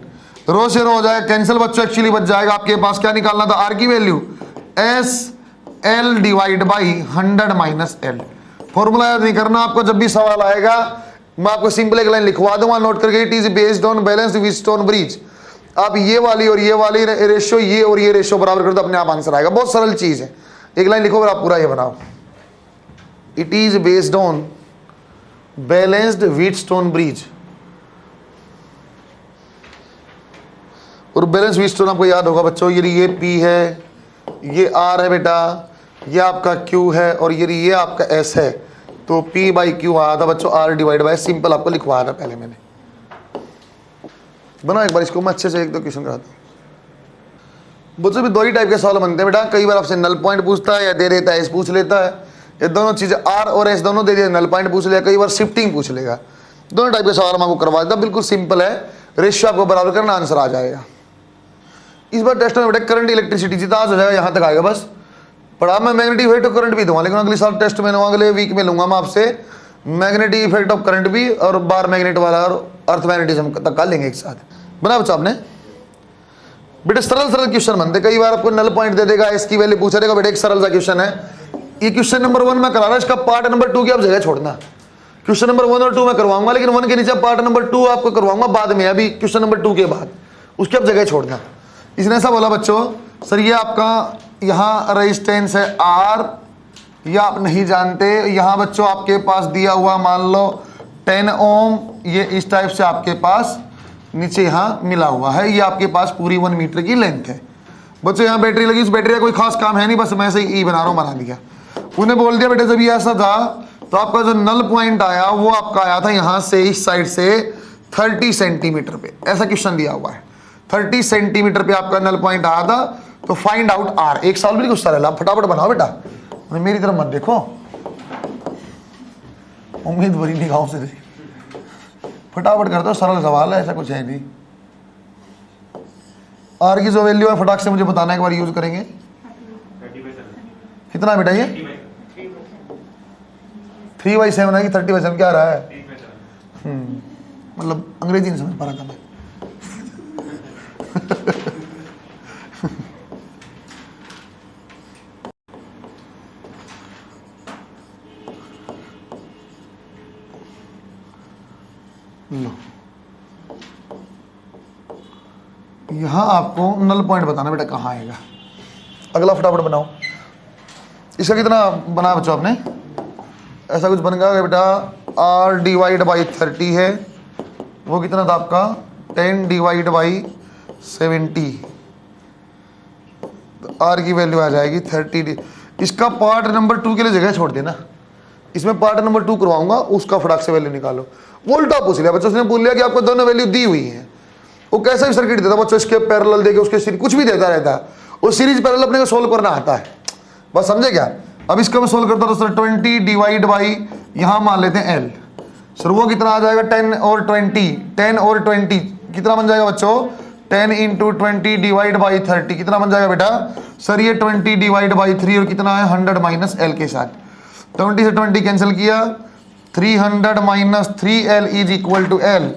रो से रो हो जाएगा कैंसिल बच्चों, एक्चुअली बच जाएगा आपके पास क्या निकालना था, R की value SL divide by 100 - L। Formula याद नहीं करना आपको, जब भी सवाल आएगा मैं आपको सिंपल एक लाइन लिखवा दूंगा नोट करके, it is based on balanced Wheatstone bridge. आप ये वाली और ये वाली रेशियो, ये और ये रेशियो बराबर कर दो, अपने आप आंसर आएगा, बहुत सरल चीज है। एक लाइन लिखो और आप पूरा ये बनाओ, it is based on balanced Wheatstone bridge, और बैलेंस व्हीटस्टोन आपको याद होगा बच्चों, ये P है, ये R है बेटा, ये आपका Q है, और ये आपका S है, तो P/Q आया था बच्चों, R डिवाइड बाय, सिंपल आपको लिखवाया था पहले मैंने। बनाओ एक बार इसको, मैं अच्छे से एक दो क्वेश्चन कराता हूँ बच्चों। भी दो ही टाइप के सवाल बनते हैं बेटा, कई बार आपसे नल पॉइंट पूछता है या दे देता है S पूछ लेता है, ये दोनों चीजें R और S दोनों दे दिया, नल पॉइंट पूछ लिया, कई बार शिफ्टिंग पूछ लेगा, दोनों टाइप के सवाल हम आपको करवा देता, बिल्कुल सिंपल है, रेशियो आपको बराबर करना, आंसर आ जाएगा। इस बार टेस्ट में बेटा करंट इलेक्ट्रिसिटी जितना आज हो जाएगा यहाँ तक आएगा बस, पढ़ा मैं मैग्नेटिक इफेक्ट ऑफ करंट भी दूंगा, लेकिन अगले साल टेस्ट में अगले वीक में लूंगा मैं आपसे मैग्नेटिक इफेक्ट ऑफ करंट भी, और बार मैग्नेट वाला और अर्थ मैग्नेटिज्म तक कर लेंगे एक साथ। बना बच्चा आपने बेटा, सरल सरल क्वेश्चन बनते, कई बार आपको नल पॉइंट दे देगा, इसकी वैल्यू पूछा देगा, बेटा एक सरल सा क्वेश्चन है, ये क्वेश्चन नंबर 1 में करा रहा है, इसका पार्ट नंबर 2 की आप जगह छोड़ना, क्वेश्चन नंबर 1 और 2 में करवाऊंगा, लेकिन 1 के नीचे पार्ट नंबर 2 आपको करवाऊंगा बाद में, अभी क्वेश्चन नंबर 2 के बाद, उसकी आप जगह छोड़ना। इसने ऐसा बोला बच्चों, सर ये आपका यहाँ रेजिस्टेंस है R, या आप नहीं जानते, यहाँ बच्चों आपके पास दिया हुआ मान लो 10 ओम, ये इस टाइप से आपके पास नीचे यहाँ मिला हुआ है, ये आपके पास पूरी 1 मीटर की लेंथ है बच्चों। यहाँ बैटरी लगी, उस बैटरी का कोई खास काम है नहीं, बस मैं ऐसे ही बना रहा हूँ, बना दिया। उन्हें बोल दिया बेटे जब ये ऐसा था, तो आपका जो नल पॉइंट आया वो आपका आया था यहाँ से, इस साइड से 30 सेंटीमीटर पे, ऐसा क्वेश्चन दिया हुआ है। 30 सेंटीमीटर पे आपका नल पॉइंट आया था। तो फाइंड आउट आर। एक साल भी गुस्सा रहा, फटाफट बनाओ बेटा, मेरी तरफ मत देखो, उम्मीद भरी निगाहों से फटाफट कर दो, सरल सवाल है, ऐसा कुछ है नहीं। आर की जो वैल्यू है फटाक से मुझे बताना, एक बार यूज करेंगे। कितना बेटा ये 3/7 है कि 30/7 क्या आ रहा है? मतलब अंग्रेजी नहीं समझ पा रहा था मैं। लो, यहां आपको नल पॉइंट बताना बेटा कहाँ आएगा। अगला फटाफट बनाओ। इसका कितना बना बच्चों आपने? ऐसा कुछ बन गया बेटा, r डिवाइड बाई 30 है, वो कितना था आपका 10 डिवाइड बाई 70। r की वैल्यू आ जाएगी 30। इसका पार्ट नंबर 2 के लिए जगह छोड़ देना, इसमें पार्ट नंबर 2 करवाऊंगा, उसका फटाक से वैल्यू निकालो। वो उल्टा पूछ लिया बच्चों, उसने बोल लिया कि आपको दोनों वैल्यू दी हुई है। वो कैसा भी सर्किट देता बच्चों, इसके पैरेलल देके उसके सीरीज कुछ भी देता रहता है, वो सीरीज पैरेलल अपने को सोल्व करना आता है, बस समझे क्या? अब इसका मैं सोल्व करता हूँ सर 20 डिवाइड बाई, यहाँ मान लेते हैं l सर, वो कितना आ जाएगा 10 और 20, 10 और 20 कितना बन जाएगा बच्चों 10 इंटू 20 डिवाइड बाई 30 कितना बन जाएगा बेटा सर ये 20 डिवाइड बाई 3 और कितना है 100 माइनस l के साथ 20 से 20 कैंसिल किया 300 minus 3l is equal to l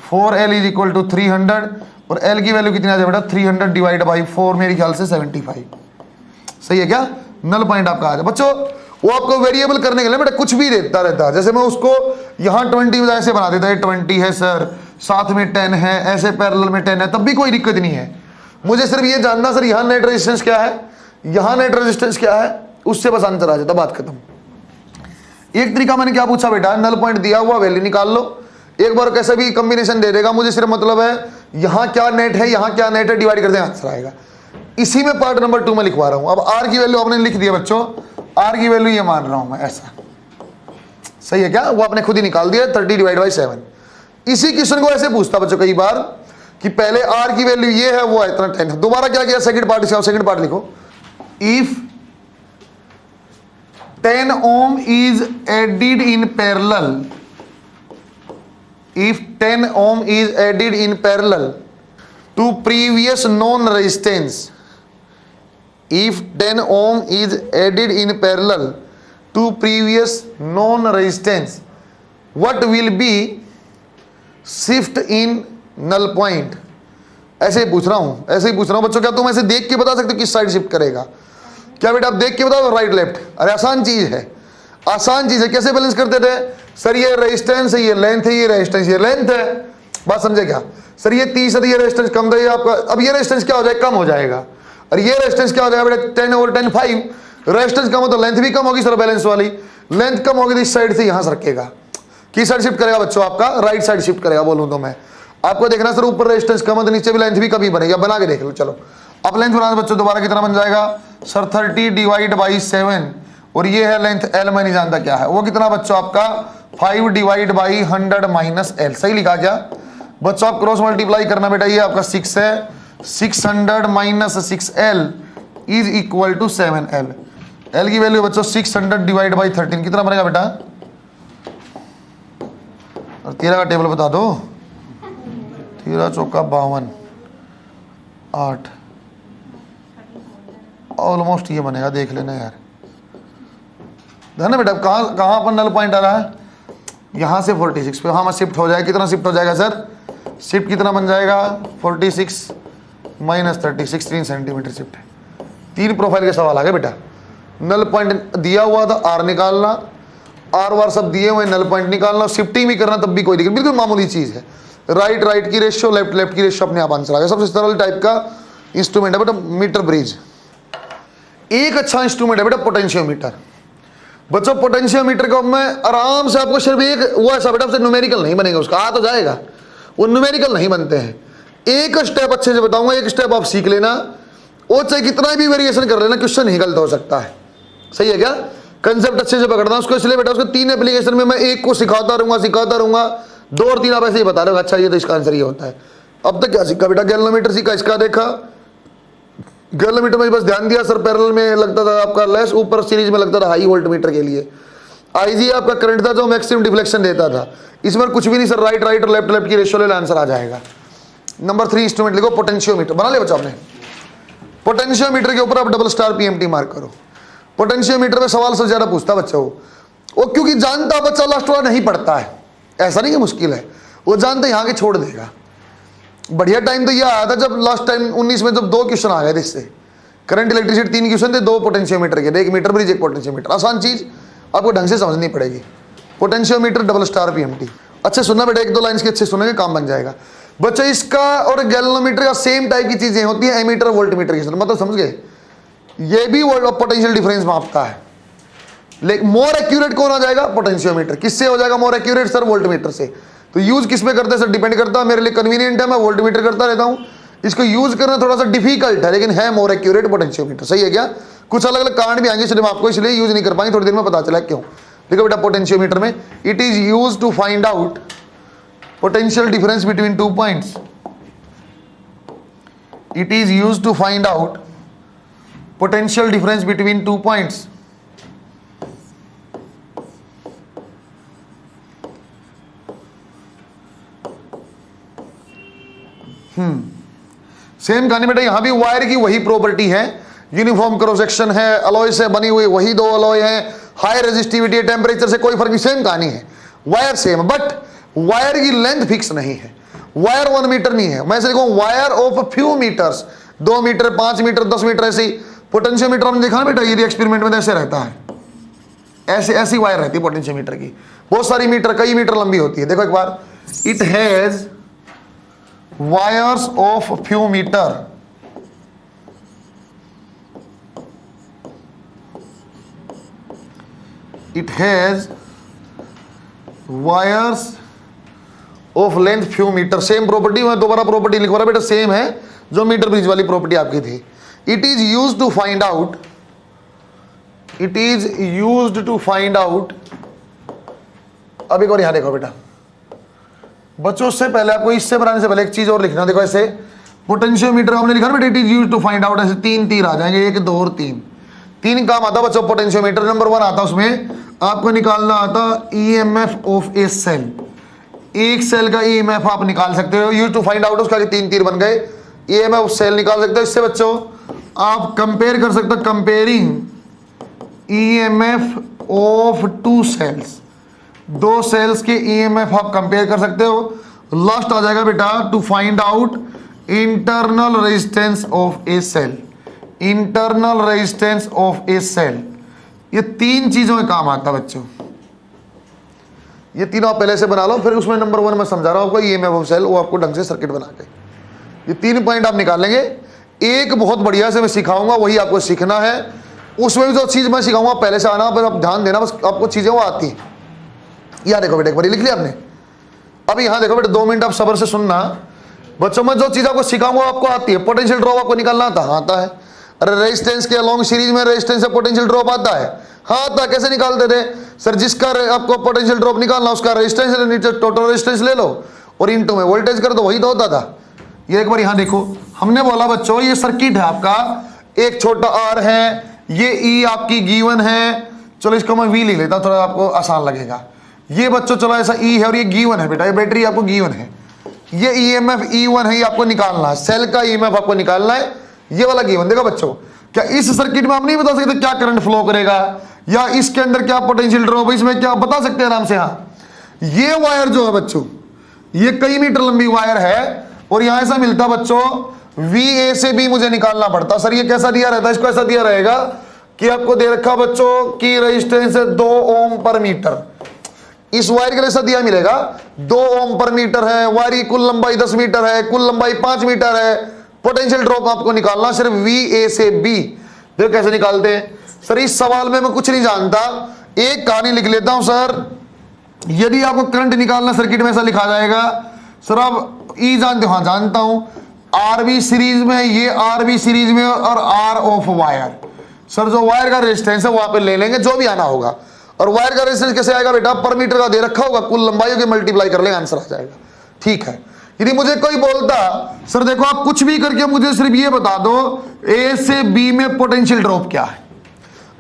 4l is equal to 300 और l की वैल्यू कितनी आ जाए बेटा 300 डिवाइड बाई 4 मेरे ख्याल से 75। सही है क्या? नल पॉइंट आपका आ जाए बच्चों। वो आपको वेरिएबल करने के लिए बेटा कुछ भी देता रहता है, जैसे मैं उसको यहाँ 20 ऐसे बना देता है 20 है सर साथ में 10 है ऐसे पैरेलल में 10 है तब भी कोई दिक्कत नहीं है। मुझे सिर्फ ये जानना सर यहाँ नेट रेजिस्टेंस क्या है, यहाँ नेट रेजिस्टेंस क्या है, उससे बस आंसर आ जाता, बात खत्म। एक तरीका मैंने क्या पूछा बेटा, नल पॉइंट दिया हुआ वैल्यू निकाल लो, एक बार कैसे भी कॉम्बिनेशन दे देगा, मुझे सिर्फ मतलब है यहाँ क्या नेट है यहाँ क्या नेट है डिवाइड कर दें आंसर आएगा। इसी में पार्ट नंबर 2 में लिखवा रहा हूं। अब आर की वैल्यू आपने लिख दिया बच्चों, आर की वैल्यू ये मान रहा हूं मैं ऐसा, सही है क्या? वो आपने खुद ही निकाल दिया 30 डिवाइड बाई 7। इसी क्वेश्चन को ऐसे पूछता बच्चों कई बार कि पहले आर की वैल्यू ये है वो है इतना 10 है, दोबारा क्या किया सेकंड पार्ट, सेकंड पार्ट लिखो if 10 ohm is added in parallel, if 10 ohm is added in parallel to previous known resistance, if 10 ohm is added in parallel to previous known resistance, what will be shift in null point? ऐसे ही पूछ रहा हूं, ऐसे ही पूछ रहा हूं बच्चों। क्या तुम ऐसे देख के बता सकते हो किस साइड शिफ्ट करेगा? क्या बेटा आप देख के बताओ राइट लेफ्ट? अरे आसान चीज है, आसान चीज है। कैसे बैलेंस करते थे सर, ये रेजिस्टेंस है ये लेंथ है, ये रेजिस्टेंस ये लेंथ है, बात समझे क्या? सर ये 30 है ये रेजिस्टेंस कम था ये आपका, अब ये रेजिस्टेंस क्या हो जाएगा कम हो जाएगा, और ये रेजिस्टेंस क्या हो जाएगा बेटा 10 और 10 5, रेजिस्टेंस कम हो तो लेंथ भी कम होगी सर, बैलेंस वाली लेंथ कम होगी तो इस साइड से यहां सरकेगा। किस साइड शिफ्ट करेगा बच्चों? आपका राइट साइड शिफ्ट करेगा। बोलूं तो मैं आपको देखना सर ऊपर रेजिस्टेंस कम है तो नीचे भी लेंथ भी कभी बनेगी, बना के देख लो। चलो अब लेंथ बनाना बच्चों, दोबारा कितना बन जाएगा सर 30 डिवाइड बाई 7 और ये है लेंथ l, मैं नहीं जानता क्या है, वो कितना बच्चों आपका 5 डिवाइड बाई 100 माइनस l। सही लिखा क्या बच्चों? आप क्रॉस मल्टीप्लाई करना बेटा, ये आपका 6 है 600 minus 6l is equal to 7l। l की वैल्यू बच्चों 600 डिवाइड बाई 13 कितना बनेगा बेटा? और 13 का टेबल बता दो, 13 चौका 52 8 ऑलमोस्ट ये बनेगा, देख लेना यार है ना बेटा। कहाँ कहाँ पर नल पॉइंट आ रहा है? यहाँ से 46 पे, हाँ मैं शिफ्ट हो जाएगा, कितना शिफ्ट हो जाएगा सर? शिफ्ट कितना बन जाएगा 46 माइनस 30 16 सेंटीमीटर शिफ्ट है। 3 प्रोफाइल के सवाल आ गए बेटा। नल पॉइंट दिया हुआ था आर निकालना, आर वार सब दिए हुए नल पॉइंट निकालना, शिफ्टिंग भी करना तब भी कोई दिक्कत, बिल्कुल मामूली चीज़ है। राइट राइट की रेशियो लेफ्ट लेफ्ट की रेशियो अपने आप आंसर आ गया। सबसे सरल टाइप का इंस्ट्रूमेंट है बेटा मीटर ब्रिज। एक अच्छा इंस्ट्रूमेंट है बेटा पोटेंशियोमीटर। बच्चों पोटेंशियोमीटर को मैं आराम से आपको सिर्फ एक वो ऐसा बेटा आपसे न्यूमेरिकल नहीं बनेगा, उसका आ तो जाएगा, वो न्यूमेरिकल नहीं बनते हैं। एक स्टेप अच्छे से बताऊंगा, एक स्टेप आप सीख लेना, वो चाहे कितना भी वेरिएशन कर लेना क्वेश्चन नहीं गलत हो सकता है। सही है क्या? कंसेप्ट अच्छे से पकड़ना उसको, इसलिए बेटा उसको 3 एप्लीकेशन में मैं एक को सिखाता रहूंगा 2 और 3 आप ऐसे ही बता रहे हो, अच्छा ये तो इसका आंसर ये होता है। अब तक क्या सीखा बेटा, गैल्वेनोमीटर सीखा, इसका देखा, गैल्वेनोमीटर में बस ध्यान दिया सर, पैरेलल में लगता था आपका लेस, ऊपर सीरीज में लगता था हाई वोल्टमीटर के लिए। आईजी आपका करंट था जो मैक्सिमम डिफ्लेक्शन देता था, इसमें कुछ भी नहीं सर, राइट राइट और लेफ्ट लेफ्ट की रेशियो ले आंसर आ जाएगा। नंबर 3 इंस्ट्रूमेंट लिखो, पोटेंशियोमीटर। बना लिया बच्चों आपने? पोटेंशियोमीटर के ऊपर आप डबल स्टार पीएमटी मार्क करो। पोटेंशियोमीटर में सवाल सबसे ज्यादा पूछता बच्चा वो क्योंकि जानता बच्चा लास्ट वाला नहीं पढ़ता है, ऐसा नहीं कि मुश्किल है, वो जानता यहाँ के छोड़ देगा। बढ़िया टाइम तो यह आया था जब लास्ट टाइम 19 में जब 2 क्वेश्चन आ गए थे इससे, करंट इलेक्ट्रिसिटी 3 क्वेश्चन थे, 2 पोटेंशियोमीटर के, 1 मीटर ब्रिज 1 पोटेंशियोमीटर। आसान चीज आपको ढंग से समझनी पड़ेगी। Potentiometer double star PMT. अच्छा सुनना बेटा, 1-2 लाइन के अच्छे सुनेंगे काम बन जाएगा बच्चा। इसका और गैल्वेनोमीटर का सेम टाइप की चीजें होती है, एमीटर वोल्टमीटर की, मतलब समझ गए, ये भी पोटेंशियल डिफरेंस मापता है, लेकिन मोर एक्यूरेट कौन आ जाएगा? पोटेंशियोमीटर। किससे हो जाएगा मोर एक्यूरेट सर? वोल्टमीटर से। तो यूज किस पे करते हैं सर? डिपेंड करता है, मेरे लिए कन्वीनियंट है मैं वोल्टमीटर करता रहता हूं, इसको यूज करना थोड़ा सा डिफिकल्ट है, लेकिन है मोर एक्यूरेट पोटेंशियोमीटर। सही है क्या? कुछ अलग अलग कारण भी आएंगे, सिर्फ आपको इसलिए यूज नहीं कर पाएंगे, थोड़ी देर में पता चला क्यों। देखो बेटा, पोटेंशियोमीटर में it is use to find out potential difference between 2 points. It is use to find out potential difference between 2 points. Same कहानी बेटा, यहां भी वायर की वही प्रॉपर्टी है, यूनिफॉर्म क्रॉस सेक्शन है, अलॉय से बनी हुई वही 2 अलॉय है, हाई रेजिस्टिविटी, टेम्परेचर से कोई फर्क नहीं, सेम कहानी है, वायर सेम, बट वायर की लेंथ फिक्स नहीं है। वायर 1 मीटर नहीं है, मैं से लिखूं wire of few metres, 2 metre 5 metre 10 metre ऐसे ही। पोटेंशियोमीटर हमने देखा ना बेटा, यदि एक्सपेरिमेंट में ऐसे रहता है, ऐसे ऐसी वायर रहती है पोटेंशियोमीटर की, बहुत सारी मीटर, कई मीटर लंबी होती है। देखो एक बार, it has wires of few metre, it has wires of length few metre. Same property, मैं दोबारा प्रॉपर्टी लिखवा रहा बेटा, सेम है जो मीटर ब्रिज वाली प्रॉपर्टी आपकी थी। It is used to find out, it is used to find out. अब एक और यहां देखो बेटा बच्चों, उससे पहले आपको इससे बनाने से पहले एक चीज और लिखना। देखो ऐसे पोटेंशियोमीटर हमने लिखा ना बेटा, it is used to find out, ऐसे 3 तीर आ जाएंगे, 1 2 और 3 काम आता बच्चों पोटेंशियोमीटर। नंबर 1 आता उसमें आपको निकालना आता ईएमएफ ऑफ ए सेल। एक सेल का ईएमएफ आप निकाल सकते हो, यूज टू फाइंड आउट, उसका 3 तीर बन गए, ईएमएफ सेल निकाल सकते हो। इससे बच्चों आप कंपेयर कर सकते हो, comparing EMF of 2 cells, 2 cells के ईएमएफ आप कंपेयर कर सकते हो। लास्ट आ जाएगा बेटा to find out internal resistance of a cell, internal resistance of a cell. ये 3 चीजों में काम आता है बच्चों, ये तीनों आप पहले से बना लो, फिर उसमें नंबर 1 में समझा रहा हूं आपको ईएमएफ ऑफ सेल, वो आपको ढंग से सर्किट बना के ये 3 पॉइंट आप निकालेंगे। एक बहुत बढ़िया से मैं सिखाऊंगा, वही आपको सीखना है। उसमें भी जो चीज मैं सिखाऊंगा पहले से आना, बस आप ध्यान देना, बस आपको चीजें वो आती हैं। यहां देखो बेटा, एक बार लिख लिया आपने? अब यहां देखो बेटा, 2 मिनट आप सब्र से सुनना बच्चों, मैं जो चीज आपको सिखाऊंगा आपको आती है। पोटेंशियल ड्रॉप आपको निकालना आता है। अरे रेजिस्टेंस के अलोंग सीरीज में रेजिस्टेंस से पोटेंशियल ड्रॉप आता है, हाँ आता है। कैसे निकालते थे सर? जिसका आपको पोटेंशियल ड्रॉप निकालना, उसका रेजिस्टेंस नीचे टोटल रेजिस्टेंस ले लो और इनटू में वोल्टेज कर दो, वही तो होता था। ये एक बार यहां देखो, हमने बोला बच्चों ये सर्किट है आपका, एक छोटा आर है, ये ई आपकी गिवन है, चलो इसको मैं वी लिख लेता हूं, थोड़ा आपको आसान लगेगा। ये बच्चों चलो ऐसा ई है और ये गिवन है बेटा, ये बैटरी आपको गिवन है, ये ईएमएफ E1 है, ये आपको निकालना है, सेल का ईएमएफ आपको निकालना है, ये वाला गिवन। देखो बच्चों, क्या इस सर्किट में हम नहीं बता सकते क्या करंट फ्लो करेगा या इसके अंदर क्या पोटेंशियल ड्रॉप है, इसमें क्या बता सकते हैं आराम से? हाँ, ये वायर जो है बच्चों, ये कई मीटर लंबी वायर है और यहां ऐसा मिलता बच्चों, VA से भी मुझे निकालना पड़ता। सर ये कैसा दिया रहता है? इसको ऐसा दिया रहेगा कि आपको दे रखा बच्चों की रेजिस्टेंस है 2 ओम पर मीटर, इस वायर के लिए ऐसा दिया मिलेगा 2 ओम पर मीटर है, वायर की कुल लंबाई 10 मीटर है, कुल लंबाई 5 मीटर है। पोटेंशियल ड्रॉप आपको निकालना सिर्फ VA से B। देखो कैसे निकालते हैं सर, इस सवाल में मैं कुछ नहीं जानता, एक कहानी लिख लेता हूं सर। यदि आपको करंट निकालना सर्किट में ऐसा लिखा जाएगा सर, आप E जानते हो? हाँ जानता हूं, RB सीरीज में, ये RB सीरीज में और R ऑफ वायर। सर जो वायर का रेजिस्टेंस है वहां पे ले लेंगे, जो भी आना होगा। और वायर का रेजिस्टेंस कैसे आएगा बेटा? पर मीटर का दे रखा होगा, कुल लंबाई के मल्टीप्लाई कर लेंगे, आंसर आ जाएगा। ठीक है, यदि मुझे कोई बोलता सर देखो आप कुछ भी करके मुझे सिर्फ ये बता दो ए से बी में पोटेंशियल ड्रॉप क्या है,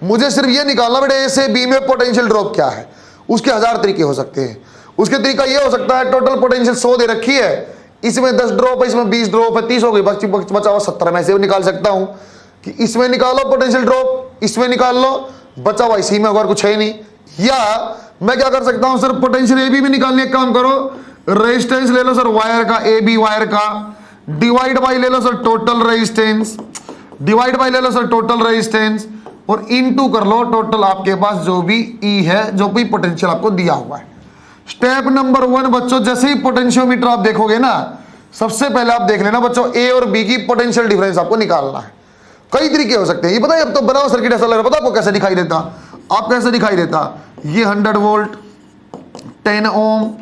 मुझे सिर्फ ये निकालना बेटा ए से बी में पोटेंशियल ड्रॉप क्या है, उसके 1000 तरीके हो सकते हैं। उसके तरीका ये हो सकता है टोटल पोटेंशियल 100 दे रखी है, इसमें 10 ड्रॉप है, इसमें 20 ड्रॉप है, 30 हो गई, बचा हुआ 70। मैं से निकाल सकता हूं कि इसमें निकालो पोटेंशियल ड्रॉप, इसमें निकाल लो, बचा हुआ इसी में, अगर कुछ है नहीं। या मैं क्या कर सकता हूं सर पोटेंशियल ए बी में निकालने का काम करो, रेजिस्टेंस ले लो सर वायर का, ए बी वायर का, डिवाइड बाई ले लो sir total resistance, divide by ले लो सर टोटल रेजिस्टेंस, और इनटू कर लो टोटल आपके पास जो भी ई है, जो भी पोटेंशियल आपको दिया हुआ है। स्टेप नंबर 1 बच्चों, जैसे ही पोटेंशियोमीटर आप देखोगे ना, सबसे पहले आप देख लेना बच्चों ए और बी की पोटेंशियल डिफरेंस आपको निकालना है। कई तरीके हो सकते हैं, ये पता है अब तो बना हुआ सर्किट ऐसा लग रहा है, पता आपको कैसे दिखाई देता, आप कैसे दिखाई देता, ये 100 वोल्ट 10 ओम